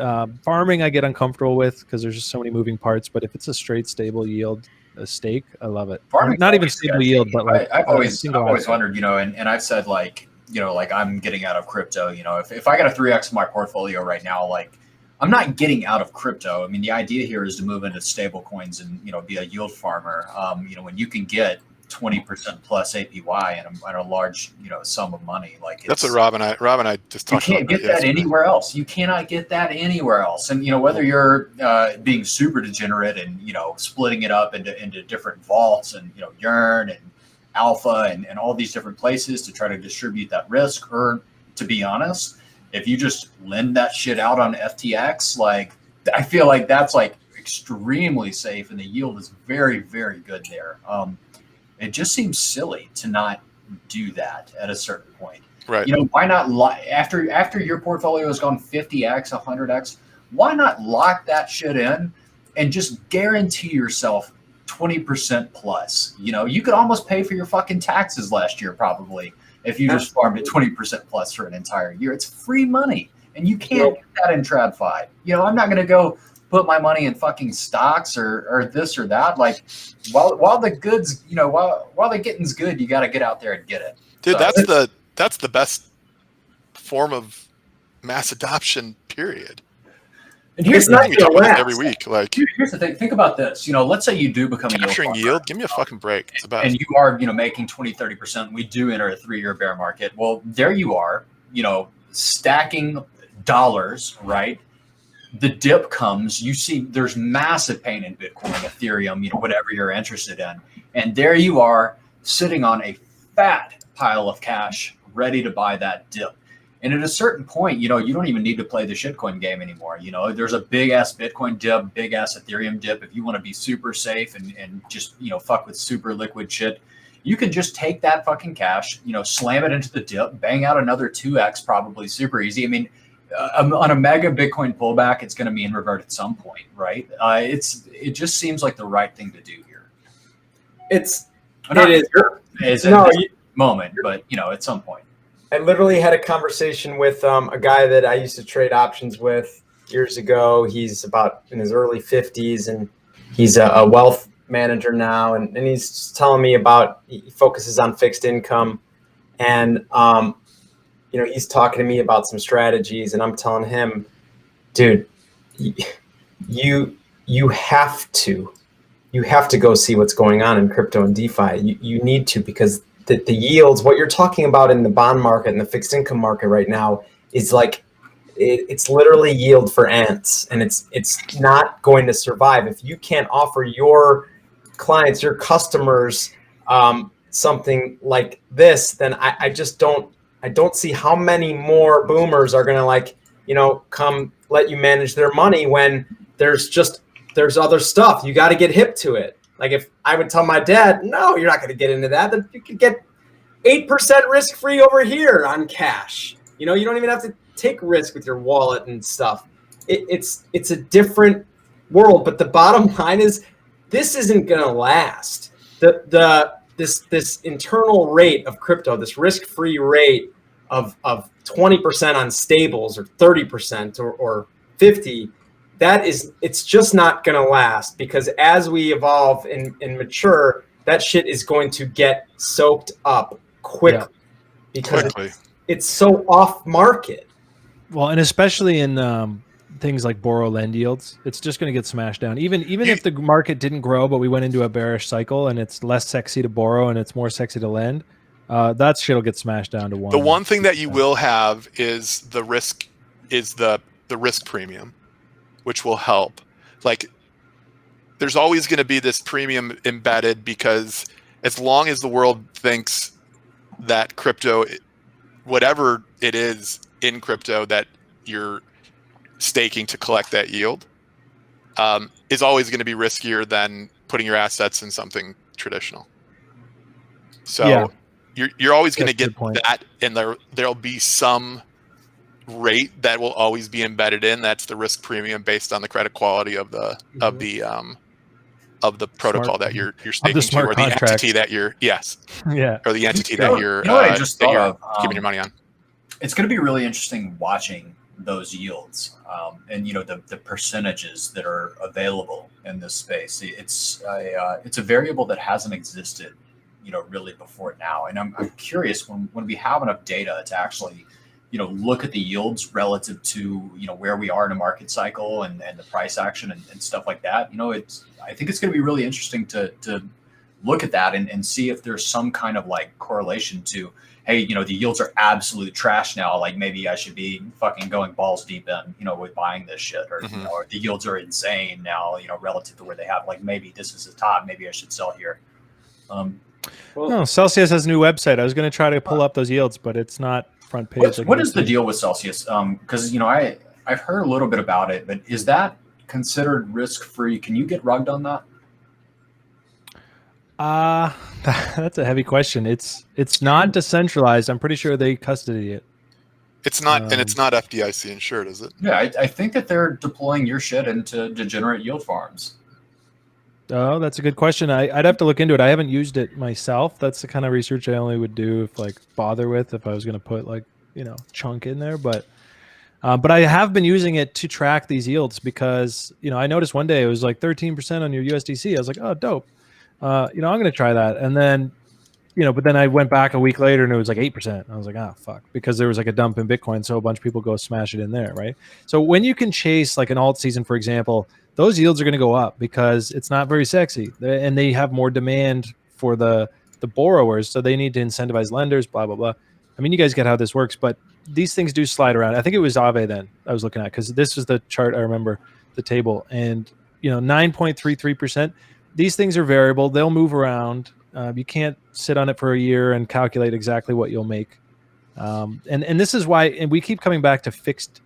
Farming, I get uncomfortable with because there's just so many moving parts. But if it's a straight, stable yield, a stake, I love it. Farming's not even stable yield, but like I've always wondered, you know, and I've said, like, you know, like, I'm getting out of crypto. You know, if I got a 3x in my portfolio right now, like, I'm not getting out of crypto. I mean, the idea here is to move into stable coins and, you know, be a yield farmer. You know, when you can get 20% plus APY and a large, you know, sum of money, like, that's what Rob and I just talked about. You can't get that anywhere else. You cannot get that anywhere else. And, you know, whether you're being super degenerate and, you know, splitting it up into different vaults and, you know, Yearn and, alpha and all these different places to try to distribute that risk. Or to be honest, if you just lend that shit out on FTX, like I feel like that's like extremely safe and the yield is very, very good there. It just seems silly to not do that at a certain point. Right. You know, why not after your portfolio has gone 50x, 100x, why not lock that shit in and just guarantee yourself 20% plus? You know, you could almost pay for your fucking taxes last year probably if you just farmed at 20% plus for an entire year. It's free money, and you can't get that in TradFi. You know, I'm not going to go put my money in fucking stocks or this or that. Like, while the goods, you know, while the getting's good, you got to get out there and get it. Dude, So, that's the best form of mass adoption, period. and here's We the talk about this every week. Like, here's the thing. Think about this. You know, let's say you do become a capturing yield yield, farmer, give me a fucking break. It's the best. and you are, you know, making 20-30%. We do enter a 3-year bear market. Well, there you are, you know, stacking dollars, right? The dip comes, you see there's massive pain in Bitcoin, Ethereum, you know, whatever you're interested in. And there you are sitting on a fat pile of cash ready to buy that dip. And at a certain point, you know, you don't even need to play the shitcoin game anymore. You know, there's a big ass Bitcoin dip, big ass Ethereum dip. If you want to be super safe and just, you know, fuck with super liquid shit, you can just take that fucking cash, you know, slam it into the dip, bang out another 2x, probably super easy. I mean, on a mega Bitcoin pullback, it's going to mean revert at some point, right? It just seems like the right thing to do here. It is in this moment, but you know, at some point. I literally had a conversation with a guy that I used to trade options with years ago. He's about in his early 50s, and he's a wealth manager now. And he's just telling me about, he focuses on fixed income. And, you know, he's talking to me about some strategies, and I'm telling him, dude, you have to go see what's going on in crypto and DeFi. You need to, because the yields, what you're talking about in the bond market and the fixed income market right now is like, it's literally yield for ants, and it's not going to survive. If you can't offer your clients, your customers, something like this, then I don't see how many more boomers are going to, like, you know, come let you manage their money when there's other stuff. You got to get hip to it. Like, if I would tell my dad, no, you're not going to get into that. Then you could get 8% risk free over here on cash. You know, you don't even have to take risk with your wallet and stuff. It's a different world. But the bottom line is, this isn't going to last. This internal rate of crypto, this risk-free rate of 20% on stables, or 30% or 50%, it's just not going to last, because as we evolve and mature, that shit is going to get soaked up quickly, because it's so off market. Well, and especially in things like borrow lend yields, it's just going to get smashed down. Even if the market didn't grow, but we went into a bearish cycle and it's less sexy to borrow and it's more sexy to lend, that shit will get smashed down to 1%. The one thing that you will have is the risk premium, which will help. Like, there's always going to be this premium embedded, because as long as the world thinks that crypto, whatever it is in crypto that you're staking to collect that yield, is always going to be riskier than putting your assets in something traditional. So you're always going to get that, and there'll be some rate that will always be embedded in. That's the risk premium based on the credit quality of the protocol that you're staking to, or the entity that you're or the entity that you're keeping your money on. It's going to be really interesting watching those yields, and you know, the percentages that are available in this space. It's a variable that hasn't existed, you know, really before now. And I'm curious, when we have enough data to actually, you know, look at the yields relative to, you know, where we are in a market cycle and the price action and stuff like that. You know, I think it's going to be really interesting to look at that and see if there's some kind of like correlation to, hey, you know, the yields are absolute trash now. Like, maybe I should be fucking going balls deep in, you know, with buying this shit, or, you know, or the yields are insane now, you know, relative to where they have, like, maybe this is the top, maybe I should sell here. Well, No, Celsius has a new website. I was going to try to pull up those yields, but it's not front page. What is the deal with Celsius? Because I've heard a little bit about it, but is that considered risk free? Can you get rugged on that? That's a heavy question. It's not decentralized. I'm pretty sure they custody it. It's not, and it's not FDIC insured, is it? Yeah, I think that they're deploying your shit into degenerate yield farms. Oh, that's a good question. I'd have to look into it. I haven't used it myself. That's the kind of research I only would do if bother with if I was going to put chunk in there. But I have been using it to track these yields because I noticed one day it was like 13% on your USDC. I was like, oh, dope. I'm going to try that. And then, but then I went back a week later and it was like 8%. I was like, oh, fuck, because there was like a dump in Bitcoin. So a bunch of people go smash it in there. Right. So when you can chase like an alt season, for example, those yields are going to go up because it's not very sexy and they have more demand for the borrowers. So they need to incentivize lenders, blah, blah, blah. I mean, you guys get how this works, but these things do slide around. I think it was Aave then I was looking at because this was the chart. I remember the table and 9.33%. These things are variable. They'll move around. You can't sit on it for a year and calculate exactly what you'll make. And this is why, and we keep coming back to fixed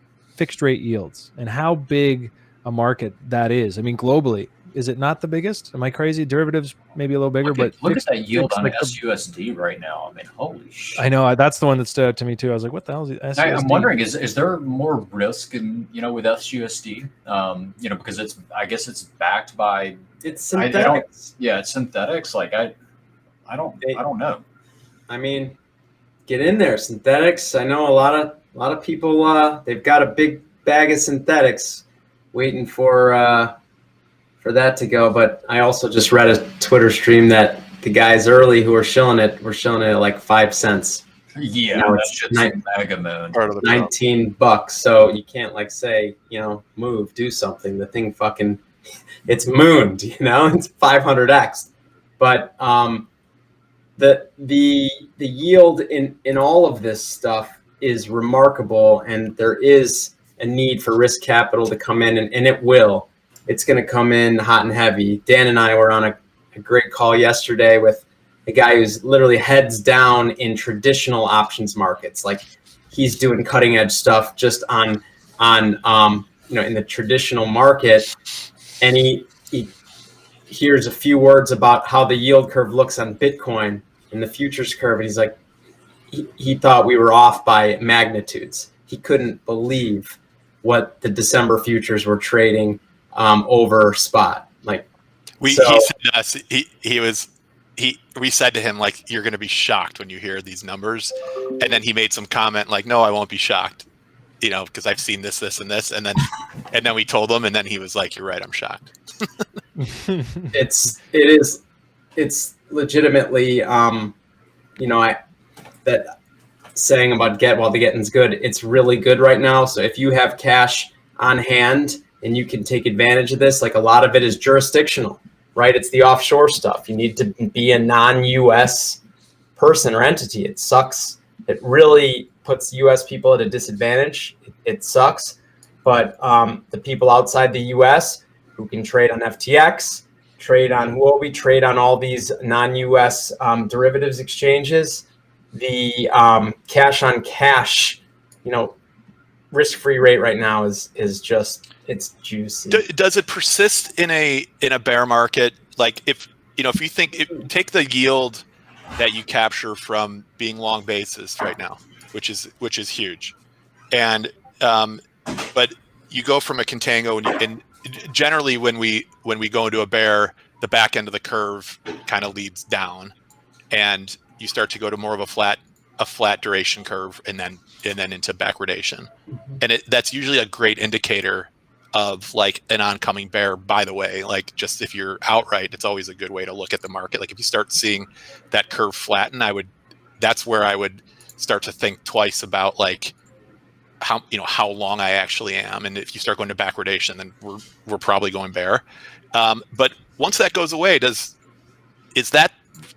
rate yields and how big a market that is. I mean, globally, is it not the biggest? Am I crazy? Derivatives maybe a little bigger, Look but at that yield on SUSD right now. I mean, holy shit! I know that's the one that stood out to me too. I was like, what the hell is SUSD? I'm wondering, is there more risk in with SUSD? Because I guess it's backed by synthetics. It's synthetics. Like I don't know. I mean, get in there, synthetics. I know a lot of people. They've got a big bag of synthetics waiting for that to go. But I also just read a Twitter stream that the guys early who were shilling it at like 5 cents. Yeah, that's just mega moon. $19. So you can't say, move, do something. The thing fucking, it's mooned, it's 500x. But the yield in all of this stuff is remarkable, and there is a need for risk capital to come in, and it will. It's going to come in hot and heavy. Dan and I were on a great call yesterday with a guy who's literally heads down in traditional options markets. Like he's doing cutting edge stuff just on in the traditional market, and he hears a few words about how the yield curve looks on Bitcoin and the futures curve, and he's like, he thought we were off by magnitudes. He couldn't believe what the December futures were trading over spot. He said to us, we said to him, like, you're going to be shocked when you hear these numbers. And then he made some comment like, no, I won't be shocked, because I've seen this, this, and this. And then we told him, and then he was like, you're right, I'm shocked. It's legitimately, that saying about get while the getting's good, it's really good right now. So if you have cash on hand and you can take advantage of this, like a lot of it is jurisdictional, right? It's the offshore stuff. You need to be a non-US person or entity. It sucks. It really puts US people at a disadvantage. It sucks. But the people outside the US who can trade on FTX, trade on Huobi, trade on all these non-US derivatives exchanges, the cash on cash, risk-free rate right now is just, it's juicy. Does it persist in a bear market? Like if you take the yield that you capture from being long basis right now, which is huge, and but you go from a contango and generally when we go into a bear, the back end of the curve kind of leads down, and you start to go to more of a flat duration curve, and then into backwardation, and that's usually a great indicator of like an oncoming bear. By the way, like just if you're outright, it's always a good way to look at the market. Like if you start seeing that curve flatten, that's where I would start to think twice about like how long I actually am, and if you start going to backwardation, then we're probably going bear. But once that goes away, is that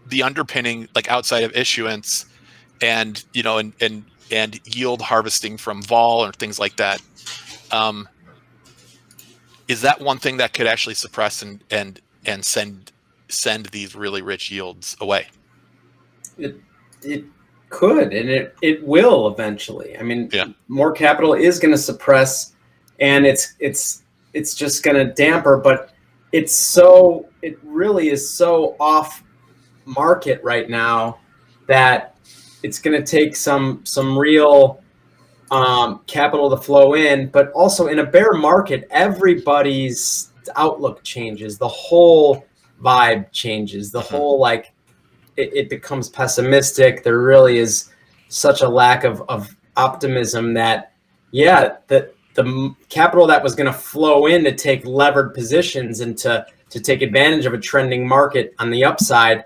the underpinning, like outside of issuance and and yield harvesting from vol or things like that, is that one thing that could actually suppress and send these really rich yields away? It could, and it will eventually. I mean, Yeah. more capital is going to suppress, and it's just going to damper. But it really is so off market right now that it's going to take some real capital to flow in. But also in a bear market, everybody's outlook changes. The whole vibe changes. The whole it becomes pessimistic. There really is such a lack of optimism that, yeah, the capital that was going to flow in to take levered positions and to take advantage of a trending market on the upside,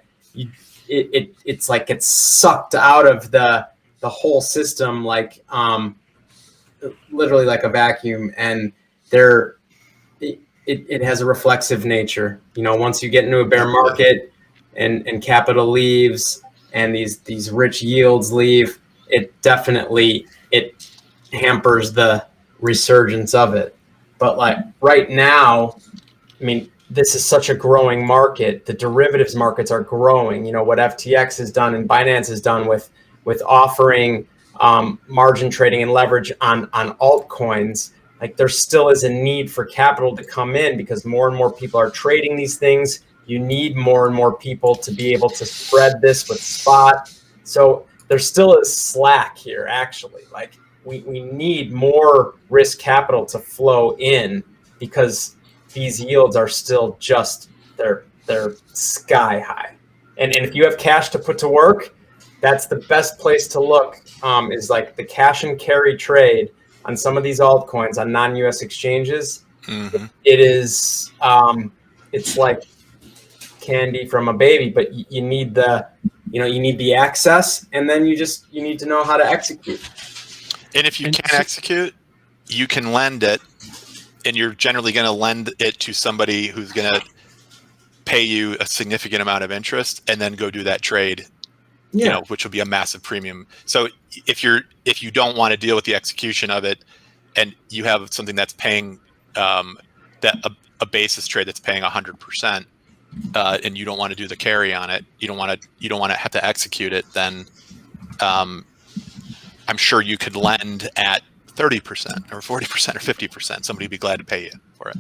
it's like it's sucked out of the whole system, like literally like a vacuum, and it has a reflexive nature. Once you get into a bear market and capital leaves and these rich yields leave, it hampers the resurgence of it. But like right now, I mean, this is such a growing market. The derivatives markets are growing. What FTX has done and Binance has done with offering margin trading and leverage on altcoins. Like there still is a need for capital to come in because more and more people are trading these things. You need more and more people to be able to spread this with spot. So there still is slack here, actually. Like we need more risk capital to flow in because these yields are still just they're sky high. And if you have cash to put to work, that's the best place to look, is like the cash and carry trade on some of these altcoins on non-US exchanges. Mm-hmm. It is it's like candy from a baby, but you need the access, and then you need to know how to execute. And if you can't execute, you can lend it, and you're generally going to lend it to somebody who's going to pay you a significant amount of interest and then go do that trade, which will be a massive premium. So if you don't want to deal with the execution of it, and you have something that's paying a basis trade that's paying 100%, and you don't want to do the carry on it, you don't want to have to execute it, then I'm sure you could lend at 30% or 40% or 50%. Somebody would be glad to pay you for it.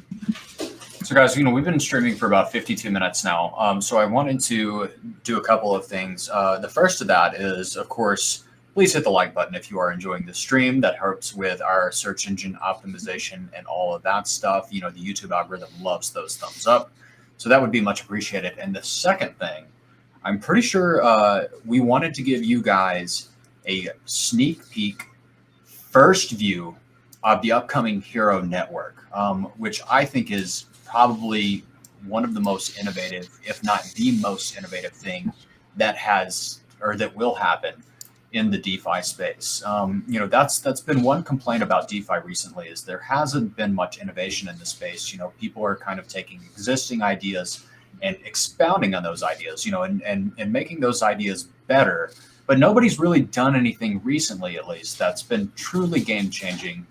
So guys, we've been streaming for about 52 minutes now. So I wanted to do a couple of things. The first of that is, of course, please hit the like button if you are enjoying the stream. That helps with our search engine optimization and all of that stuff. The YouTube algorithm loves those thumbs up. So that would be much appreciated. And the second thing, I'm pretty sure we wanted to give you guys a sneak peek first view of the upcoming Hxro network, which I think is probably one of the most innovative, if not the most innovative thing that will happen in the DeFi space. That's been one complaint about DeFi recently, is there hasn't been much innovation in the space. People are kind of taking existing ideas and expounding on those ideas, and making those ideas better. But nobody's really done anything recently, at least, that's been truly game-changing,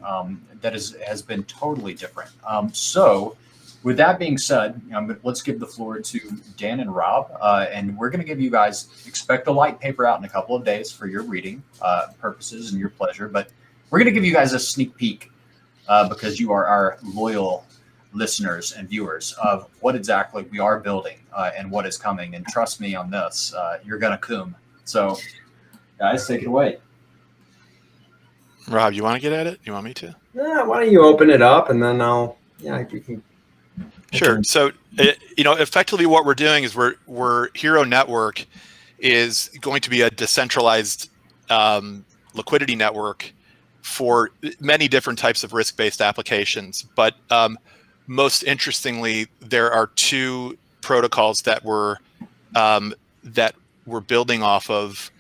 that has been totally different. So with that being said, let's give the floor to Dan and Rob, and we're going to give you guys, expect the light paper out in a couple of days for your reading purposes and your pleasure. But we're going to give you guys a sneak peek because you are our loyal listeners and viewers of what exactly we are building and what is coming. And trust me on this, you're going to coom. So guys, take it away. Rob, you want to get at it? You want me to? Yeah, why don't you open it up and then we can. Sure. So, effectively what we're doing is we're Hxro Network is going to be a decentralized liquidity network for many different types of risk-based applications. But most interestingly, there are two protocols that we're building off of,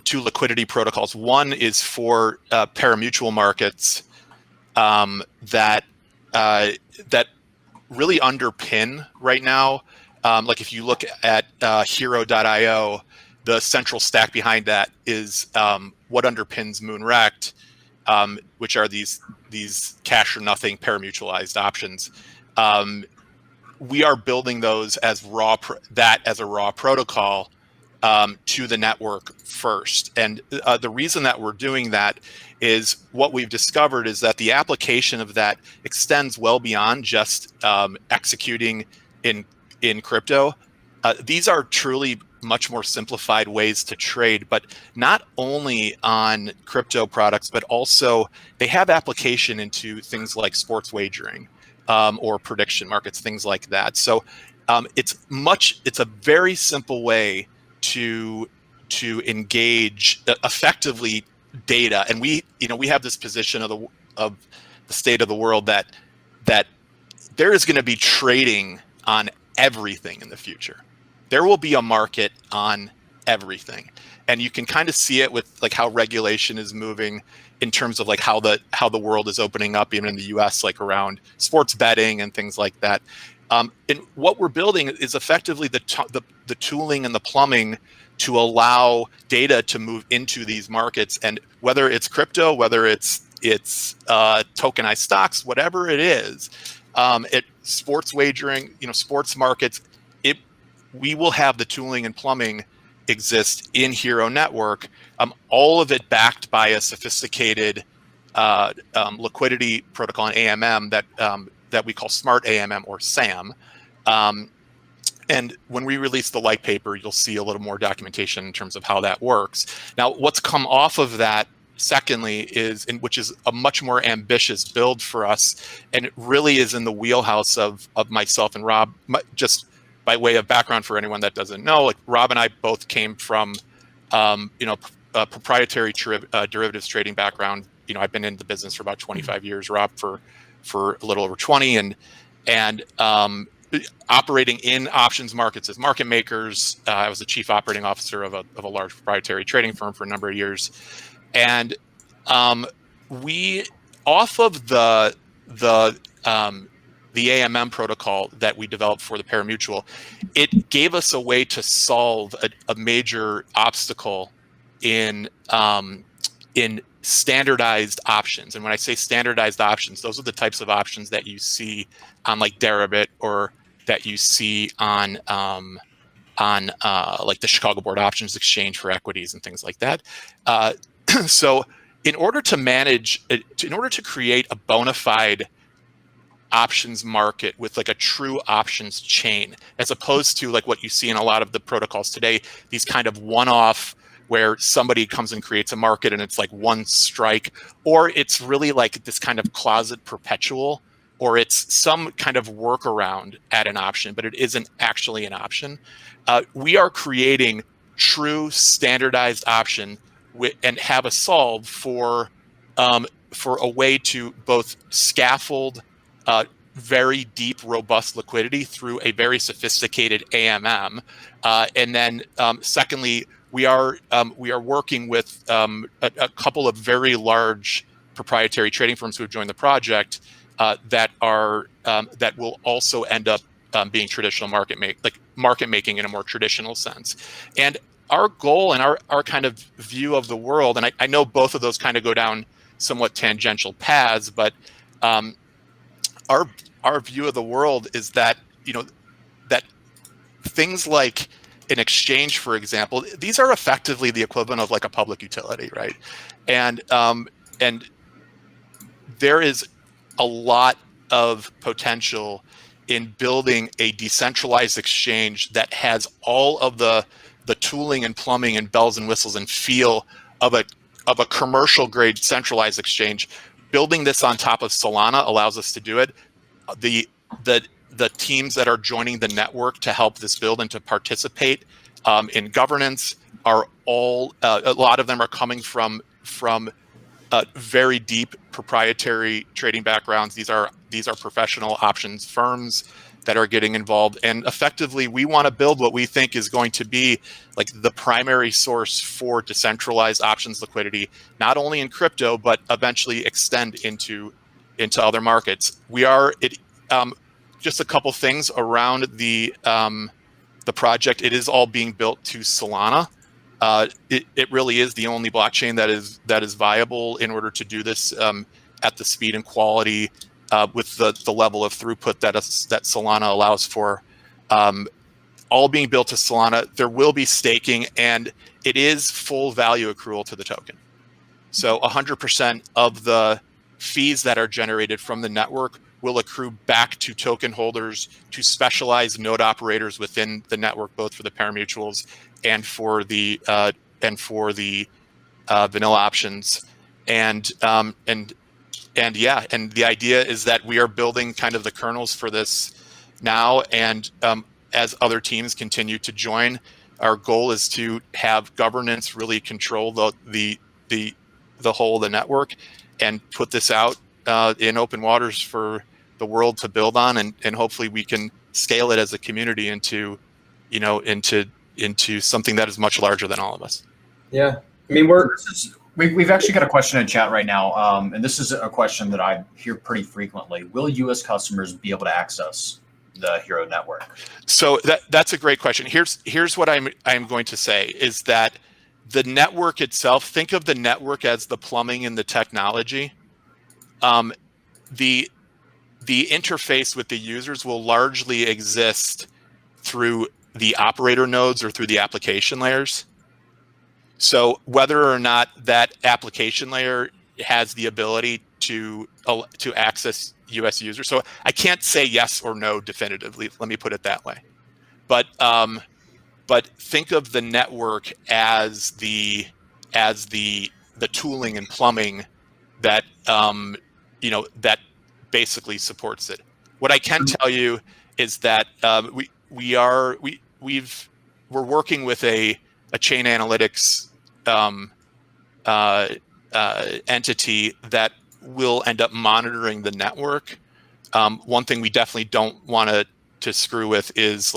two liquidity protocols. One is for parimutuel markets that really underpin right now. Like if you look at Hxro.io, the central stack behind that is what underpins Moonrect, which are these cash or nothing parimutualized options. We are building those as a raw protocol to the network first. And the reason that we're doing that is what we've discovered is that the application of that extends well beyond just executing in crypto. These are truly much more simplified ways to trade, but not only on crypto products, but also they have application into things like sports wagering or prediction markets, things like that. So it's a very simple way to engage effectively data. And we have this position of the state of the world that there is going to be trading on everything in the future. There will be a market on everything, and you can kind of see it with like how regulation is moving in terms of like how the world is opening up, even in the U.S., like around sports betting and things like that. And what we're building is effectively the tooling and the plumbing to allow data to move into these markets, and whether it's crypto, whether it's tokenized stocks, whatever it is, sports wagering, sports markets. We will have the tooling and plumbing exist in Hxro network, all of it backed by a sophisticated liquidity protocol in AMM that we call Smart AMM or SAM. And when we release the white paper, you'll see a little more documentation in terms of how that works. Now, what's come off of that, secondly, which is a much more ambitious build for us, and it really is in the wheelhouse of myself and Rob. Just by way of background for anyone that doesn't know, like Rob and I both came from, a proprietary derivatives trading background. I've been in the business for about 25 years. Rob for a little over 20, and operating in options markets as market makers. I was the chief operating officer of a large proprietary trading firm for a number of years, and we off of the AMM protocol that we developed for the parimutuel, it gave us a way to solve a major obstacle in standardized options. And when I say standardized options, those are the types of options that you see on like Deribit, or that you see on like the Chicago Board Options Exchange for equities and things like that. So in order to create a bona fide options market with like a true options chain, as opposed to like what you see in a lot of the protocols today, these kind of one-off where somebody comes and creates a market and it's like one strike, or it's really like this kind of closet perpetual, or it's some kind of workaround at an option, but it isn't actually an option. We are creating true standardized option and have a solve for a way to both scaffold very deep, robust liquidity through a very sophisticated AMM, and then secondly, we are working with a couple of very large proprietary trading firms who have joined the project that will also end up being traditional market making in a more traditional sense. And our goal and our kind of view of the world, and I know both of those kind of go down somewhat tangential paths, but our view of the world is that that things like an exchange, for example, these are effectively the equivalent of like a public utility, right? And there is a lot of potential in building a decentralized exchange that has all of the tooling and plumbing and bells and whistles and feel of a commercial grade centralized exchange. Building this on top of Solana allows us to do it. The teams that are joining the network to help this build and to participate in governance are all a lot of them are coming from very deep proprietary trading backgrounds. These are professional options firms that are getting involved, and effectively we want to build what we think is going to be like the primary source for decentralized options liquidity, not only in crypto but eventually extend into other markets. Just a couple things around the project. It is all being built to Solana. It really is the only blockchain that is viable in order to do this at the speed and quality with the level of throughput that Solana allows for. all being built to Solana. There will be staking, and it is full value accrual to the token. So 100% of the fees that are generated from the network will accrue back to token holders, to specialized node operators within the network, both for the pari-mutuals and for the vanilla options. And the idea is that we are building kind of the kernels for this now, and as other teams continue to join, our goal is to have governance really control the whole of the network and put this out in open waters for the world to build on, and hopefully we can scale it as a community into something that is much larger than all of us. Yeah, I mean, we've actually got a question in chat right now, and this is a question that I hear pretty frequently. Will U.S. customers be able to access the Hxro network? So that's a great question. Here's what I'm going to say is that the network itself, think of the network as the plumbing and the technology. The interface with the users will largely exist through the operator nodes or through the application layers. So whether or not that application layer has the ability to access US users, so I can't say yes or no definitively. Let me put it that way. But think of the network as the tooling and plumbing that that basically supports it. What I can tell you is that we're working with a chain analytics entity that will end up monitoring the network. One thing we definitely don't want to screw with is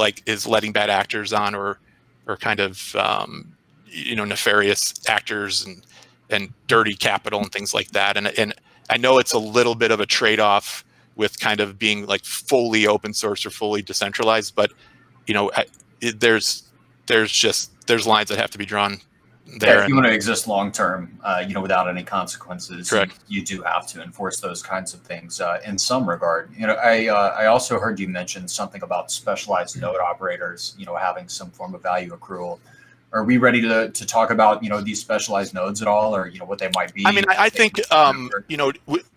letting bad actors on or kind of nefarious actors and dirty capital and things like that. And I know it's a little bit of a trade-off with kind of being like fully open source or fully decentralized, but there's lines that have to be drawn there. If you want to exist long term, without any consequences, correct, you do have to enforce those kinds of things in some regard. I also heard you mention something about specialized node operators, having some form of value accrual. Are we ready to talk about these specialized nodes at all, or what they might be? I mean, I think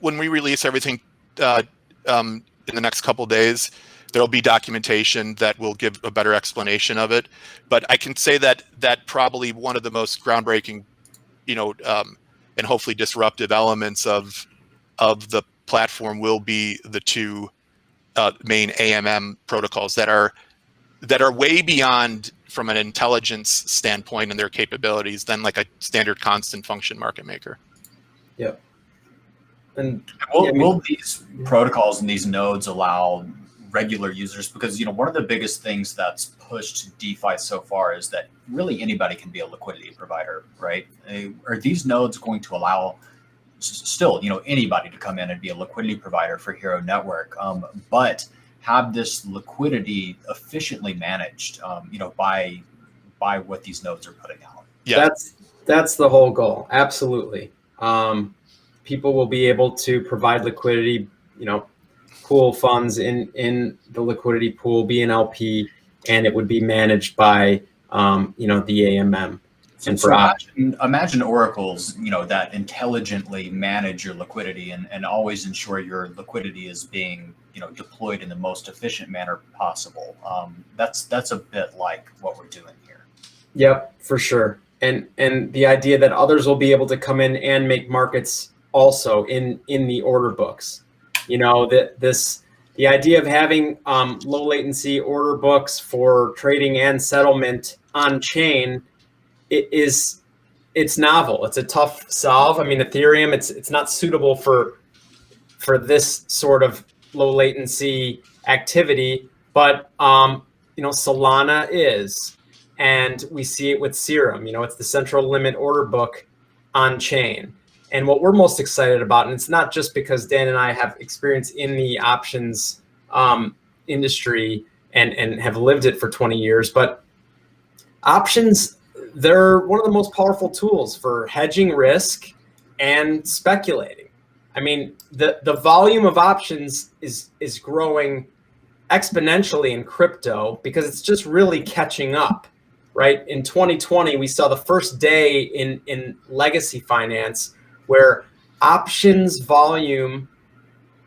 when we release everything in the next couple of days, there'll be documentation that will give a better explanation of it. But I can say that probably one of the most groundbreaking, and hopefully disruptive elements of the platform will be the two main AMM protocols that are way beyond, from an intelligence standpoint and their capabilities, than like a standard constant function market maker. Yep. And will these protocols and these nodes allow regular users, because one of the biggest things that's pushed DeFi so far is that really anybody can be a liquidity provider, right? Are these nodes going to allow still anybody to come in and be a liquidity provider for Hxro network, but have this liquidity efficiently managed by what these nodes are putting out? Yeah, that's the whole goal. Absolutely. People will be able to provide liquidity, pool funds in the liquidity pool, be an LP, and it would be managed by the AMM. And so imagine oracles, that intelligently manage your liquidity and always ensure your liquidity is being deployed in the most efficient manner possible. That's a bit like what we're doing here. Yep, for sure. And the idea that others will be able to come in and make markets also in the order books. The idea of having low latency order books for trading and settlement on chain, it's novel. It's a tough solve. I mean, Ethereum, it's not suitable for this sort of low latency activity, but Solana is, and we see it with Serum. It's the central limit order book on chain. And what we're most excited about, and it's not just because Dan and I have experience in the options industry and have lived it for 20 years, but options, they're one of the most powerful tools for hedging risk and speculating. I mean, the volume of options is growing exponentially in crypto because it's just really catching up, right? In 2020, we saw the first day in legacy finance where options volume,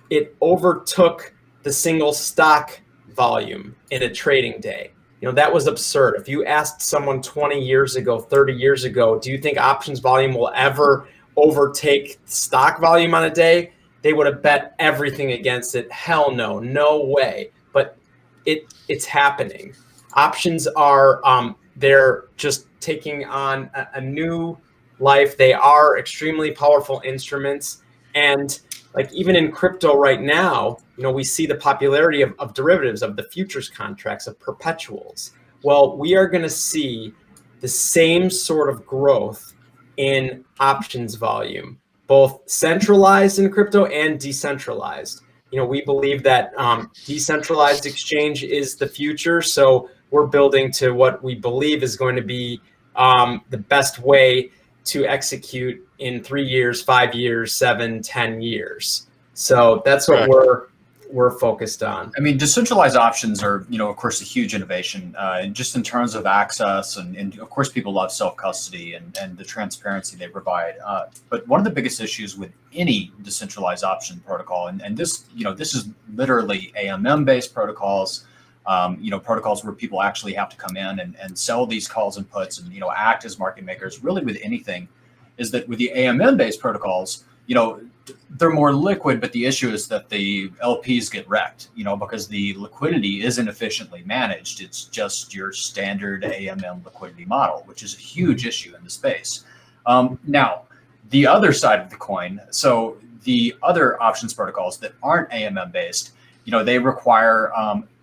it overtook the single stock volume in a trading day. You know, that was absurd. If you asked someone 20 years ago, 30 years ago, do you think options volume will ever overtake stock volume on a day? They would have bet everything against it. Hell no, no way. But it's happening. Options are, they're just taking on a new life. They are extremely powerful instruments. And like even in crypto right now, you know, we see the popularity of derivatives, of the futures contracts, of perpetuals. Well, we are going to see the same sort of growth in options volume, both centralized in crypto and decentralized. You know, we believe that decentralized exchange is the future. So we're building to what we believe is going to be the best way to execute in 3 years, 5 years, 7, 10 years. So that's what we're focused on. I mean, decentralized options are, you know, of course, a huge innovation, just in terms of access, and of course, people love self-custody and the transparency they provide. But one of the biggest issues with any decentralized option protocol, and this, you know, this is literally AMM-based protocols, you know, protocols where people actually have to come in and sell these calls and puts and, you know, act as market makers, really with anything, is that with the AMM-based protocols, you know, they're more liquid, but the issue is that the LPs get wrecked, you know, because the liquidity isn't efficiently managed. It's just your standard AMM liquidity model, which is a huge issue in the space. Now, the other side of the coin, so the other options protocols that aren't AMM based, you know, they require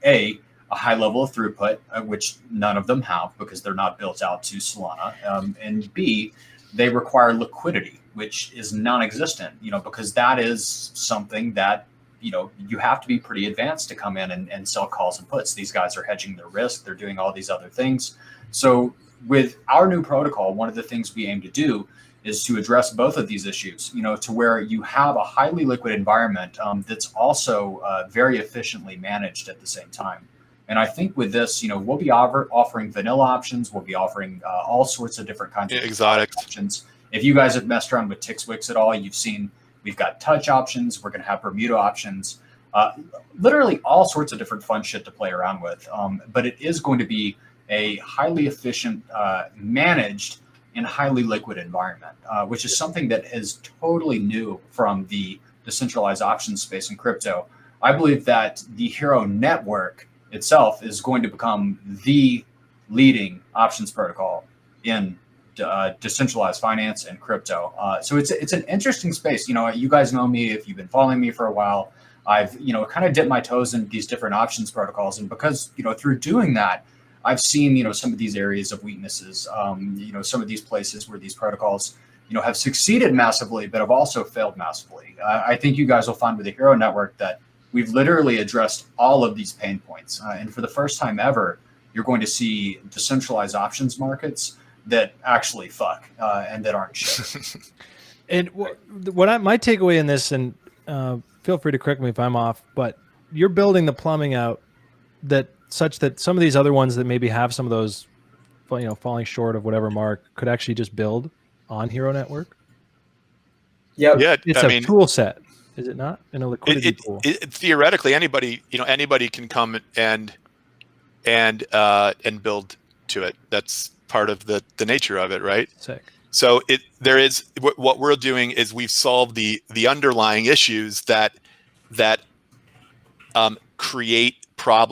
a high level of throughput, which none of them have because they're not built out to Solana, and B, they require liquidity, which is non-existent, you know, because that is something that, you know, you have to be pretty advanced to come in and sell calls and puts. These guys are hedging their risk. They're doing all these other things. So with our new protocol, one of the things we aim to do is to address both of these issues, you know, to where you have a highly liquid environment that's also very efficiently managed at the same time. And I think with this, you know, we'll be offering vanilla options. We'll be offering all sorts of different kinds of exotic options. If you guys have messed around with TixWix at all, you've seen we've got touch options. We're going to have Bermuda options, literally all sorts of different fun shit to play around with. But it is going to be a highly efficient, managed, and highly liquid environment, which is something that is totally new from the decentralized options space in crypto. I believe that the Hxro network itself is going to become the leading options protocol in decentralized finance and crypto. So it's an interesting space. You know, you guys know me if you've been following me for a while. I've, you know, kind of dipped my toes in these different options protocols, and because, you know, through doing that, I've seen, you know, some of these areas of weaknesses. You know, some of these places where these protocols, you know, have succeeded massively, but have also failed massively. I think you guys will find with the Hxro network that we've literally addressed all of these pain points, and for the first time ever, you're going to see decentralized options markets that actually fuck and that aren't shit. And my takeaway in this, and feel free to correct me if I'm off, but you're building the plumbing out that such that some of these other ones that maybe have some of those, you know, falling short of whatever mark could actually just build on Hxro network. Yep. Yeah, It's I a mean, tool set, is it not? In a liquidity pool. Theoretically, anybody can come and build to it. That's part of the nature of it, right? Sick. So what we're doing is we've solved the underlying issues that create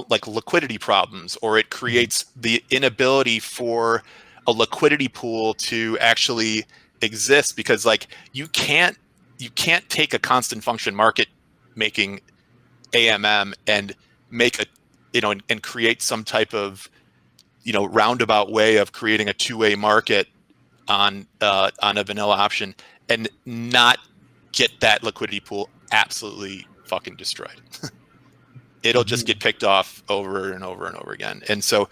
like liquidity problems, or it creates the inability for a liquidity pool to actually exist, because like you can't take a constant function market making AMM and make a, you know, and create some type of, you know, roundabout way of creating a two-way market on a vanilla option and not get that liquidity pool absolutely fucking destroyed. It'll just get picked off over and over and over again. And so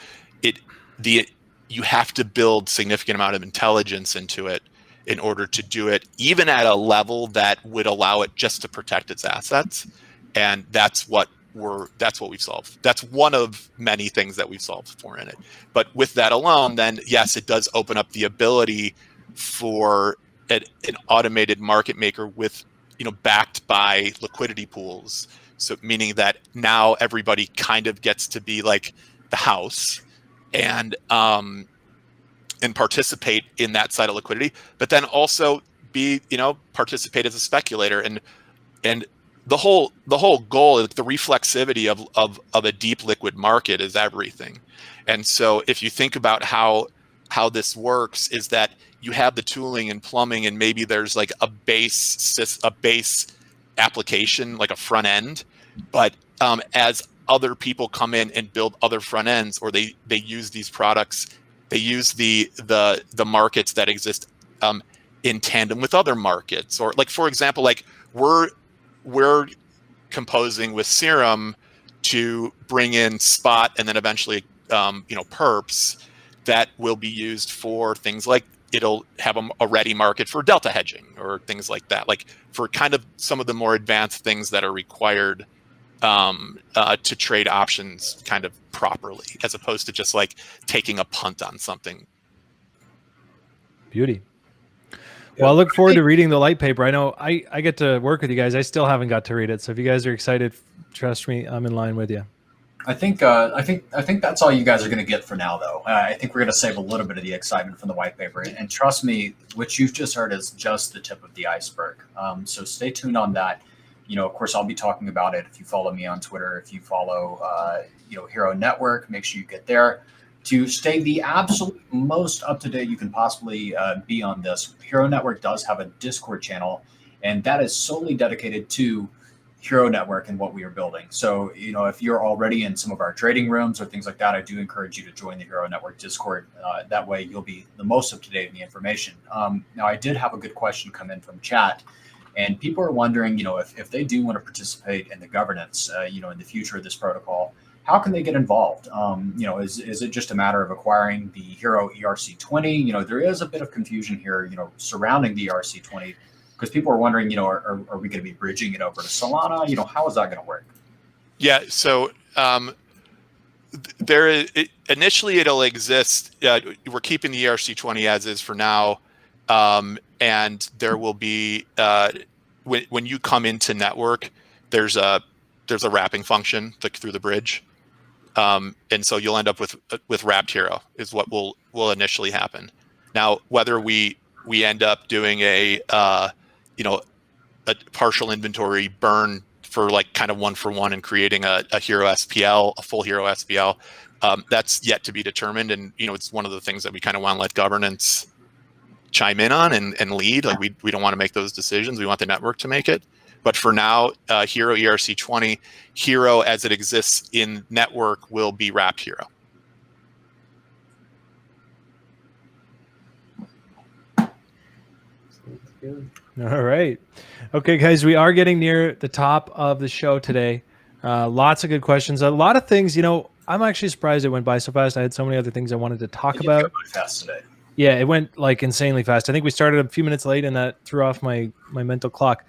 you have to build significant amount of intelligence into it in order to do it, even at a level that would allow it just to protect its assets. And that's what that's what we've solved. That's one of many things that we've solved for in it. But with that alone, then yes, it does open up the ability for an automated market maker with, backed by liquidity pools. So meaning that now everybody kind of gets to be like the house and participate in that side of liquidity, but then also be, participate as a speculator. And the whole goal, the reflexivity of a deep liquid market is everything. And so if you think about how this works, is that you have the tooling and plumbing, and maybe there's like a base application, like a front end, but as other people come in and build other front ends, or they use these products, they use the markets that exist in tandem with other markets. Or like, for example, like we're composing with Serum to bring in spot and then eventually perps that will be used for things like, it'll have a ready market for delta hedging or things like that, like for kind of some of the more advanced things that are required to trade options kind of properly, as opposed to just like taking a punt on something. Beauty. Well, I look forward to reading the light paper. I know I get to work with you guys. I still haven't got to read it. So if you guys are excited, trust me, I'm in line with you. I think that's all you guys are going to get for now, though. I think we're going to save a little bit of the excitement from the white paper, and trust me, what you've just heard is just the tip of the iceberg. So stay tuned on that. Of course, I'll be talking about it. If you follow me on Twitter, if you follow Hxro Network, make sure you get there to stay the absolute most up to date you can possibly be on this. Hxro Network does have a Discord channel, and that is solely dedicated to Hxro Network and what we are building. So, if you're already in some of our trading rooms or things like that, I do encourage you to join the Hxro Network Discord. That way you'll be the most up to date in the information. Now, I did have a good question come in from chat, and people are wondering, if they do want to participate in the governance, in the future of this protocol, how can they get involved? Is it just a matter of acquiring the Hxro ERC20? There is a bit of confusion here, surrounding the ERC20. Because people are wondering, are we going to be bridging it over to Solana? How is that going to work? Yeah, so initially it'll exist. We're keeping the ERC20 as is for now, and there will be when you come into network, there's a wrapping function through the bridge, and so you'll end up with wrapped Hxro is what will initially happen. Now, whether we end up doing a partial inventory burn for like kind of 1-for-1 and creating a Hxro SPL, a full Hxro SPL, that's yet to be determined. And, it's one of the things that we kind of want to let governance chime in on and lead. Like we don't want to make those decisions. We want the network to make it. But for now, Hxro ERC20, Hxro as it exists in network will be wrapped Hxro. Good. All right. Okay, guys, we are getting near the top of the show today. Lots of good questions. A lot of things, I'm actually surprised it went by so fast. I had so many other things I wanted to talk about. It went fast today. Yeah, it went like insanely fast. I think we started a few minutes late, and that threw off my mental clock.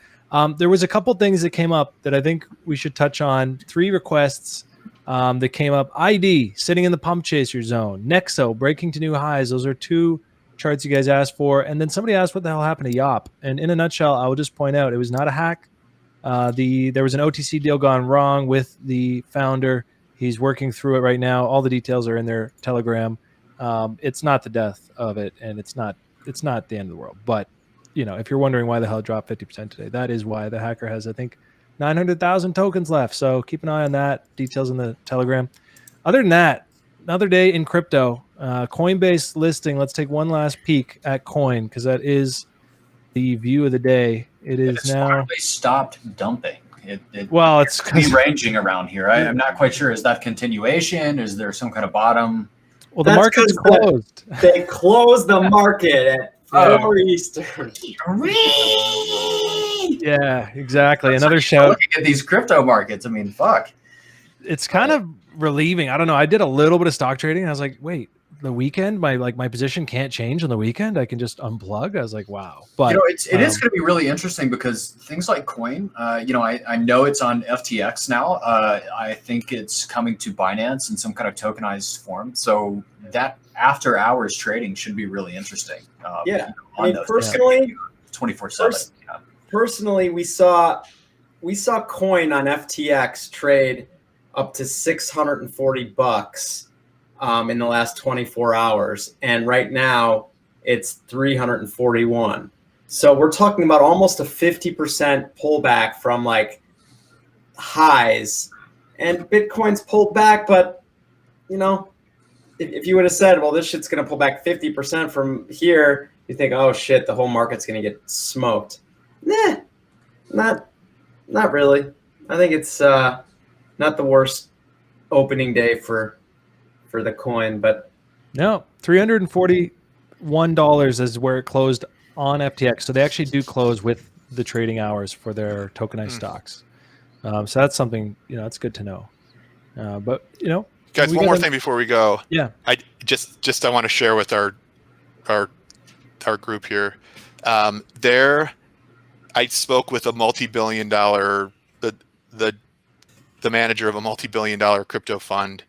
There was a couple things that came up that I think we should touch on. 3 requests that came up. ID, sitting in the pump chaser zone. Nexo, breaking to new highs. Those are 2 charts you guys asked for. And then somebody asked what the hell happened to YOP. And in a nutshell, I will just point out it was not a hack. There was an OTC deal gone wrong with the founder. He's working through it right now. All the details are in their Telegram. It's not the death of it, and it's not the end of the world. But if you're wondering why the hell it dropped 50% today, that is why. The hacker has, I think, 900,000 tokens left. So keep an eye on that. Details in the Telegram. Other than that, another day in crypto. Coinbase listing. Let's take one last peek at Coin, because that is the view of the day. It's now finally stopped dumping. It's be ranging around here. I'm not quite sure. Is that continuation? Is there some kind of bottom? Well, the market's closed. They closed the market at 4 Eastern. Yeah, exactly. That's another shout. Looking at these crypto markets, I mean, fuck. It's kind of relieving. I don't know. I did a little bit of stock trading. And I was like, wait, the weekend, my position can't change on the weekend. I can just unplug. I was like, wow. But it is going to be really interesting because things like coin, I know it's on FTX now. I think it's coming to Binance in some kind of tokenized form. So that after hours trading should be really interesting. Personally, 24/7. Personally, we saw coin on FTX trade up to $640 in the last 24 hours, and right now it's 341. So we're talking about almost a 50% pullback from like highs, and Bitcoin's pulled back. But if you would have said, well, this shit's going to pull back 50% from here, you think, oh shit, the whole market's going to get smoked. Nah, not really. I think it's not the worst opening day for the coin, but no, $341 is where it closed on FTX. So they actually do close with the trading hours for their tokenized stocks. So that's something, it's good to know. But guys, one more thing before we go. Yeah. I want to share with our group here. I spoke with a multi-billion-dollar, the manager of a multi-billion-dollar crypto fund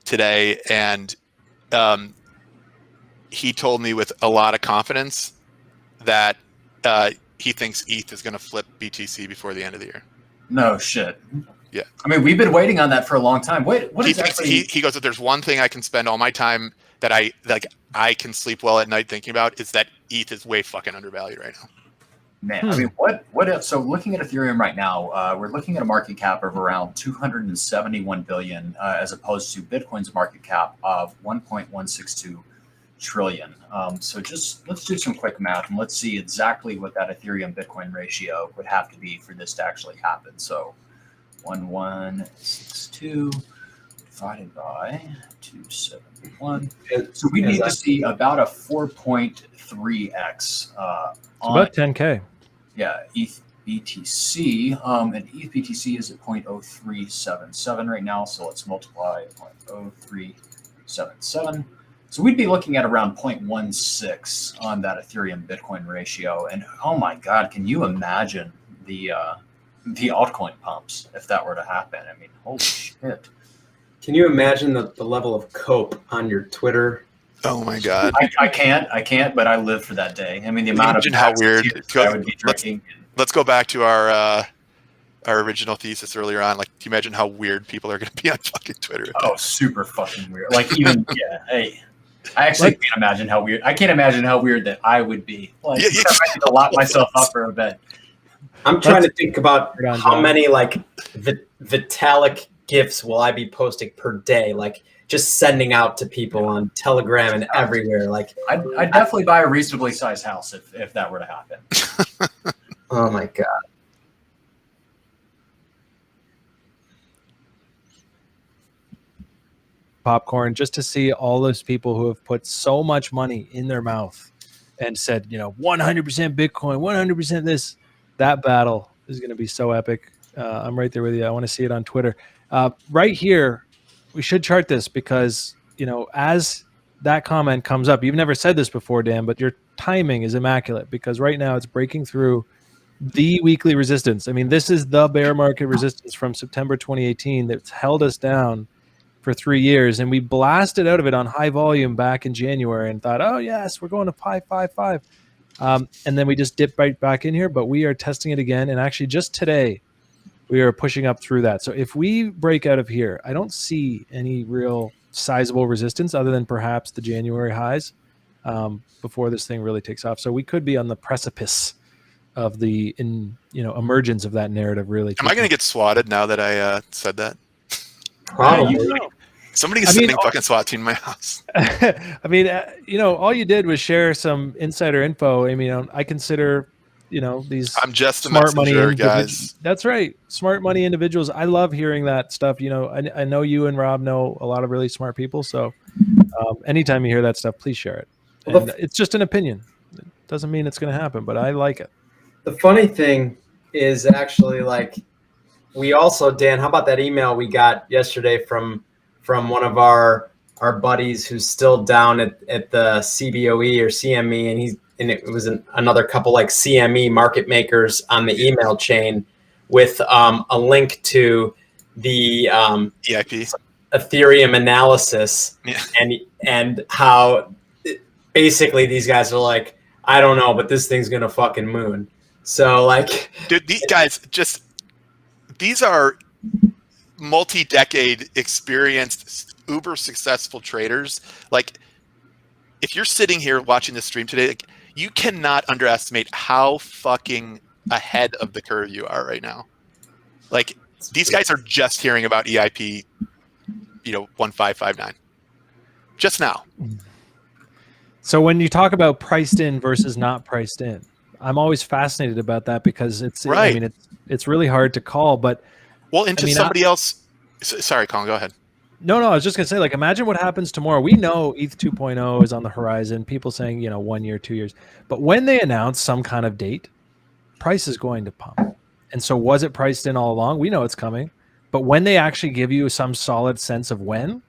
today, and he told me with a lot of confidence that he thinks ETH is going to flip BTC before the end of the year. No shit. Yeah. I mean, we've been waiting on that for a long time. Wait, what exactly? He goes, if there's one thing I can spend all my time that I can sleep well at night thinking about, is that ETH is way fucking undervalued right now. Man, I mean, what if? So looking at Ethereum right now, we're looking at a market cap of around 271 billion, as opposed to Bitcoin's market cap of 1.162 trillion. So let's do some quick math and let's see exactly what that Ethereum Bitcoin ratio would have to be for this to actually happen. So 1162 divided by 271. So we need to see about a 4.3x. About 10K. Yeah, ETH BTC. And ETH BTC is at 0.0377 right now. So let's multiply 0.0377. So we'd be looking at around 0.16 on that Ethereum Bitcoin ratio. And oh my God, can you imagine the altcoin pumps if that were to happen? I mean, holy shit. Can you imagine the level of cope on your Twitter? Oh my God. I can't, but I live for that day. I mean, the amount of how weird I would be drinking. Let's go back to our original thesis earlier on. Like, can you imagine how weird people are going to be on fucking Twitter? Oh, super fucking weird. Like, even, yeah, hey. I actually can't imagine how weird. I can't imagine how weird that I would be. Like, I need to lock myself up for a bit. I'm trying to think about how many like Vitalik gifts will I be posting per day, like just sending out to people on Telegram and everywhere. Like, I'd definitely buy a reasonably sized house if that were to happen. Oh my God. Popcorn, just to see all those people who have put so much money in their mouth and said, 100% Bitcoin, 100% this. That battle is going to be so epic. I'm right there with you. I want to see it on Twitter. Right here, we should chart this because, as that comment comes up, you've never said this before, Dan, but your timing is immaculate because right now it's breaking through the weekly resistance. I mean, this is the bear market resistance from September 2018 that's held us down for 3 years, and we blasted out of it on high volume back in January and thought, oh yes, we're going to 555. And then we just dipped right back in here, but we are testing it again. And actually just today, we are pushing up through that. So if we break out of here, I don't see any real sizable resistance other than perhaps the January highs before this thing really takes off. So we could be on the precipice of the emergence of that narrative. Really, am I going to get swatted now that I said that? Probably. Somebody is sending fucking SWAT team in my house. I mean, all you did was share some insider info. I mean, I consider, these I'm just smart money guys. That's right. Smart money individuals. I love hearing that stuff. I know you and Rob know a lot of really smart people. So anytime you hear that stuff, please share it. And it's just an opinion. It doesn't mean it's going to happen, but I like it. The funny thing is actually like, we also, Dan, how about that email we got yesterday from from one of our buddies who's still down at the CBOE or CME, and it was another couple like CME market makers on the email chain with a link to the EIP Ethereum analysis, Yeah. and how basically these guys are like, I don't know, but this thing's gonna fucking moon. So like, dude, these guys these are multi-decade experienced, uber successful traders. Like, if you're sitting here watching this stream today, like, you cannot underestimate how fucking ahead of the curve you are right now. Like, these guys are just hearing about EIP, 1559 just now. So when you talk about priced in versus not priced in, I'm always fascinated about that because it's right. I mean, it's really hard to call. But somebody else. Sorry, Colin, go ahead. No, I was just gonna say, like, imagine what happens tomorrow. We know ETH 2.0 is on the horizon. People saying 1 year, 2 years, but when they announce some kind of date, price is going to pump. And so, was it priced in all along? We know it's coming, but when they actually give you some solid sense of when,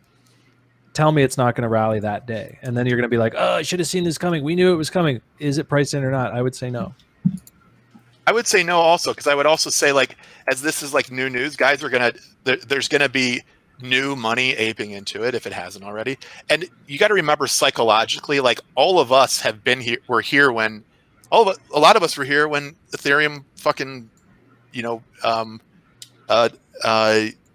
tell me it's not going to rally that day, and then you're going to be like, oh, I should have seen this coming. We knew it was coming. Is it priced in or not? I would say no. I would say no also, because I would also say, like, as this is like new news, guys are gonna there's gonna be new money aping into it if it hasn't already. And you got to remember, psychologically, like, all of us have been here. We're here when a lot of us were here when Ethereum fucking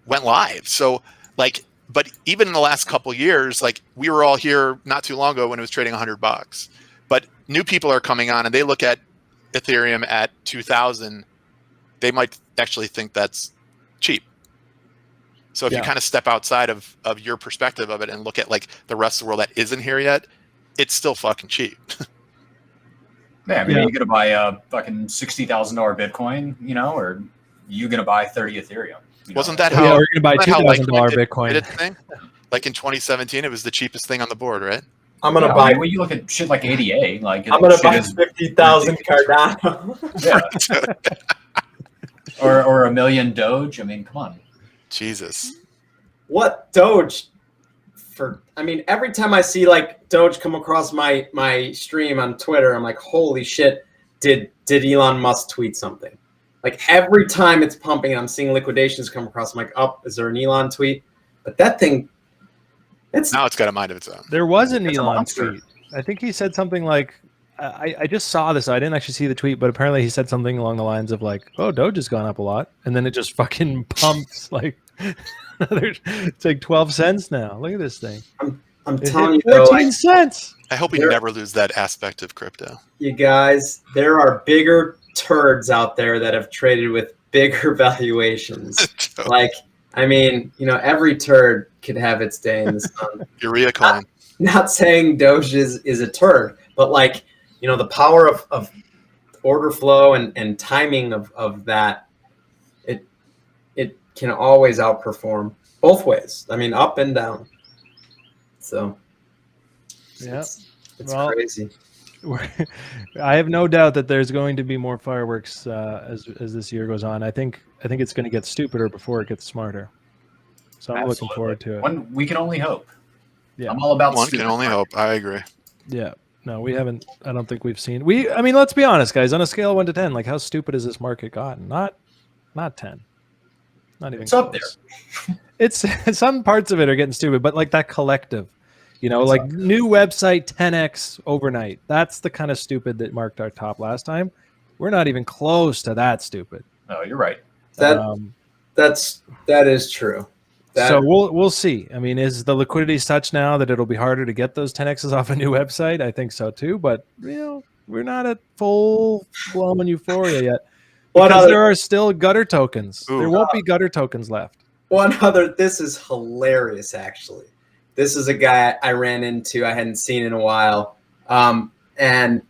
went live. So, like, but even in the last couple of years, like, we were all here not too long ago when it was trading $100. But new people are coming on and they look at Ethereum at 2,000. They might actually think that's cheap. So if you kind of step outside of your perspective of it and look at, like, the rest of the world that isn't here yet, it's still fucking cheap. Yeah, I mean, you're gonna buy a fucking $60,000 Bitcoin, or you gonna buy 30 Ethereum? Wasn't that how? We're gonna buy $2,000 Bitcoin. Did thing? Like in 2017, it was the cheapest thing on the board, right? I'm gonna buy. When you look at shit like ADA, like, I'm gonna buy 50,000 Cardano. Yeah. or a million Doge. I mean, come on. Jesus. What Doge? Every time I see like Doge come across my stream on Twitter, I'm like, holy shit! Did Elon Musk tweet something? Like, every time it's pumping and I'm seeing liquidations come across, I'm like, oh, is there an Elon tweet? But that thing, now it's got a mind of its own. There was an Elon tweet. I think he said something like, I just saw this. I didn't actually see the tweet, but apparently he said something along the lines of like, oh, Doge has gone up a lot. And then it just fucking pumps like, it's like 12 cents now. Look at this thing. I'm telling you, 14 cents. I hope we never lose that aspect of crypto. You guys, there are bigger turds out there that have traded with bigger valuations. Like, every turd could have its day in the sun. Urea, Colin. Not saying Doge is a turd, but, like, the power of order flow and timing of that, it can always outperform both ways. Up and down. So it's crazy. I have no doubt that there's going to be more fireworks as this year goes on. I think it's going to get stupider before it gets smarter. So I'm looking forward to it. We can only hope. Yeah, I'm all about one can only hope. I agree. Yeah. No, we haven't. I don't think we've seen. Let's be honest, guys. On a scale of 1 to 10, like, how stupid has this market gotten? Not 10. Not even. It's close. Up there. It's some parts of it are getting stupid, but like that collective. Like new website 10x overnight. That's the kind of stupid that marked our top last time. We're not even close to that stupid. No, you're right. That is true. So we'll see. Is the liquidity such now that it'll be harder to get those 10x's off a new website? I think so too. But we're not at full blown euphoria yet. Because there are still gutter tokens. Ooh. There won't be gutter tokens left. This is hilarious, actually. This is a guy I ran into I hadn't seen in a while. And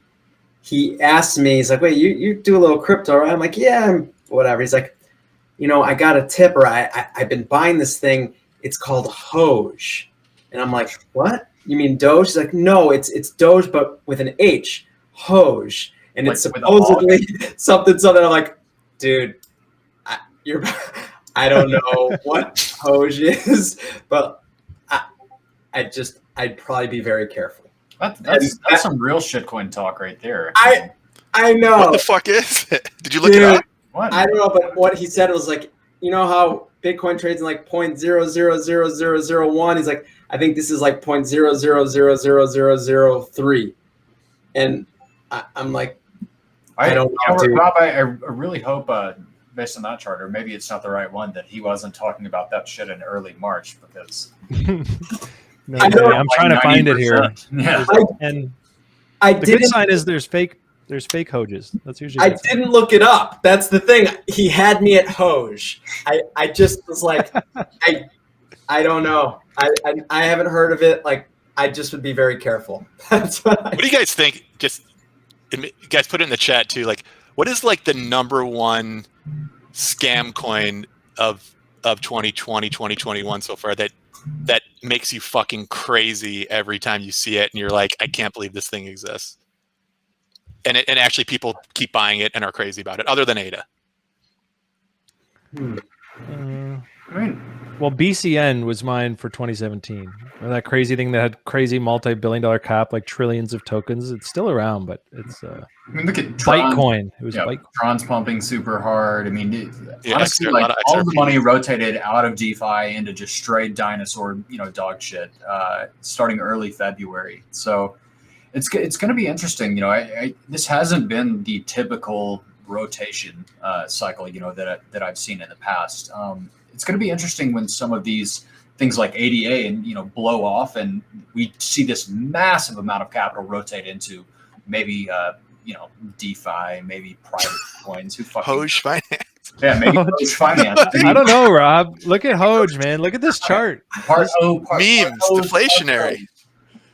he asked me, he's like, wait, you do a little crypto, right? I'm like, yeah, whatever. He's like, I got a tip, or I've been buying this thing. It's called Hxro. And I'm like, what? You mean Doge? He's like, no, it's Doge, but with an H. Hxro. And it's supposedly something. I'm like, dude, I don't know what Hxro is, but I'd probably be very careful. That's some real shitcoin talk right there. I know. What the fuck is it? Did you look it up? What? I don't know, but what he said was like, you know how Bitcoin trades in like 0.000001? He's like, I think this is like 0.000003. And I'm like, I don't know, dude. Rob, I really hope, based on that chart, or maybe it's not the right one, that he wasn't talking about that shit in early March, because No, I'm trying to find it here. Yeah. And the good sign is there's fake Hoges. That's usually I didn't look it up. That's the thing. He had me at Hoj. I just was like, I don't know. I haven't heard of it. Like, I just would be very careful. That's What do you guys think? Just you guys put it in the chat too. Like, what is like the number one scam coin of 2020, 2021 so far that makes you fucking crazy every time you see it and you're like, I can't believe this thing exists. And actually people keep buying it and are crazy about it, other than ADA. Well, BCN was mine for 2017. Remember that crazy thing that had crazy multi-billion-dollar cap, like trillions of tokens? It's still around, but it's I mean, look at Tron. Bytecoin. It was Bytecoin. Tron's pumping super hard. I mean, honestly, a like lot of all the XRP. money rotated out of DeFi into just straight dinosaur, dog shit, starting early February. So it's going to be interesting. This hasn't been the typical rotation cycle, that I've seen in the past. It's going to be interesting when some of these things like ADA and blow off, and we see this massive amount of capital rotate into maybe DeFi, maybe private coins. Who fucking Hoj Finance. Yeah, maybe Hoj Finance. I don't know, Rob. Look at Hoj, man. Look at this chart. Memes, deflationary. Look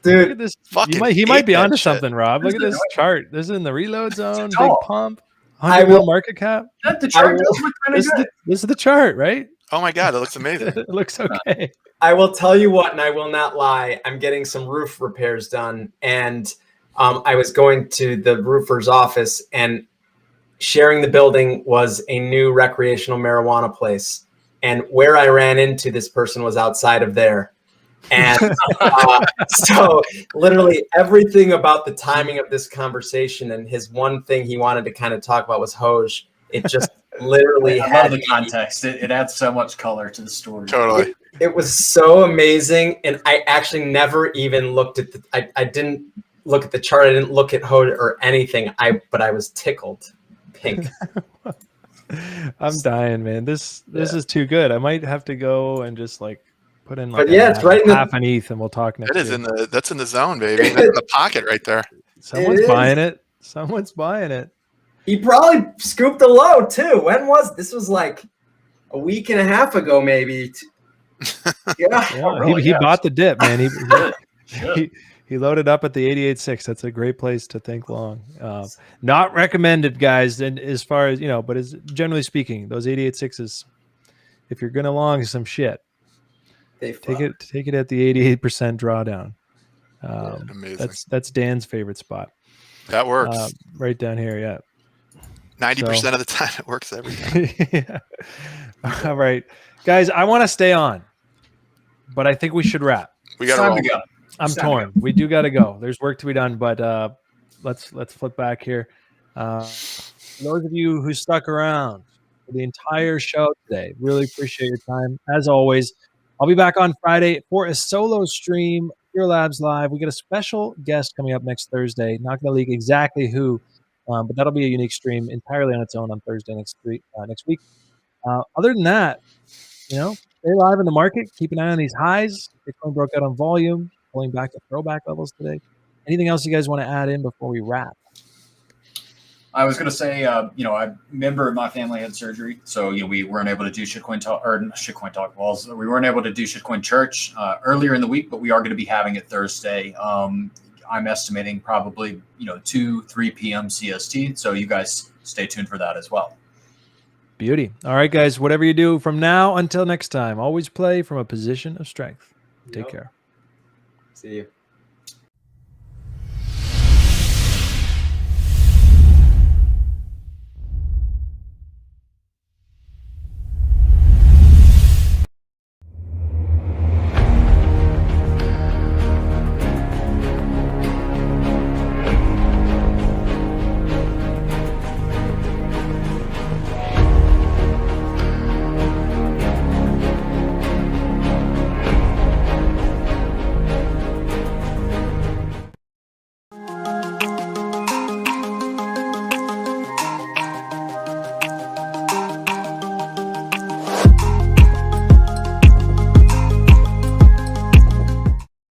dude. at this. Fucking He might be hate that onto shit. something, Rob. Look at this It's chart. This is in the reload zone. Big tall. pump. I 100 will- mil market cap. The chart does look kind of good. This is the chart, right? Oh my god, it looks amazing. It looks okay. I will tell you what, and I will not lie. I'm getting some roof repairs done, and I was going to the roofer's office, and sharing the building was a new recreational marijuana place. And where I ran into this person was outside of there. And so literally everything about the timing of this conversation and his one thing he wanted to kind of talk about was Hoj. It just literally I had love the me. context. It adds so much color to the story. Totally. It was so amazing, and I actually never even looked at the. I didn't look at the chart. I didn't look at Hoj or anything. But I was tickled pink. I'm dying, man. This is too good. I might have to go and just like put in But like yeah, it's right in the- half an ETH, and we'll talk next. That is year. that's in the zone, baby. That's in the pocket right there. Someone's It is. buying it. Someone's buying it. He probably scooped a low too. When was this? Was like a week and a half ago, maybe. Yeah. Yeah, really? he Yeah. bought the dip, man. Shit. He loaded up at the 88.6. That's a great place to think long. Not recommended, guys. And as far as but as generally speaking, those 88.6s, if you're gonna long some shit, take it at the 88% drawdown. Amazing. That's Dan's favorite spot. That works. Right down here, yeah. 90% of the time it works every time. Yeah. All right, guys. I want to stay on, but I think we should wrap. We It's got time to to roll. go. I'm It's time to torn. We do got to go. There's work to be done, but let's flip back here. For those of you who stuck around for the entire show today, really appreciate your time. As always, I'll be back on Friday for a solo stream, Pure Labs Live. We got a special guest coming up next Thursday. Not going to leak exactly who, but that'll be a unique stream entirely on its own on Thursday next week. Other than that, stay live in the market. Keep an eye on these highs. Bitcoin broke out on volume, pulling back to throwback levels today. Anything else you guys want to add in before we wrap? I was going to say, a member of my family had surgery, so we weren't able to do Shitcoin Talk Balls. We weren't able to do Shitcoin Church earlier in the week, but we are going to be having it Thursday. I'm estimating probably 2-3 p.m. CST, so you guys stay tuned for that as well. Beauty. All right, guys. Whatever you do from now until next time, always play from a position of strength. Take care. See you.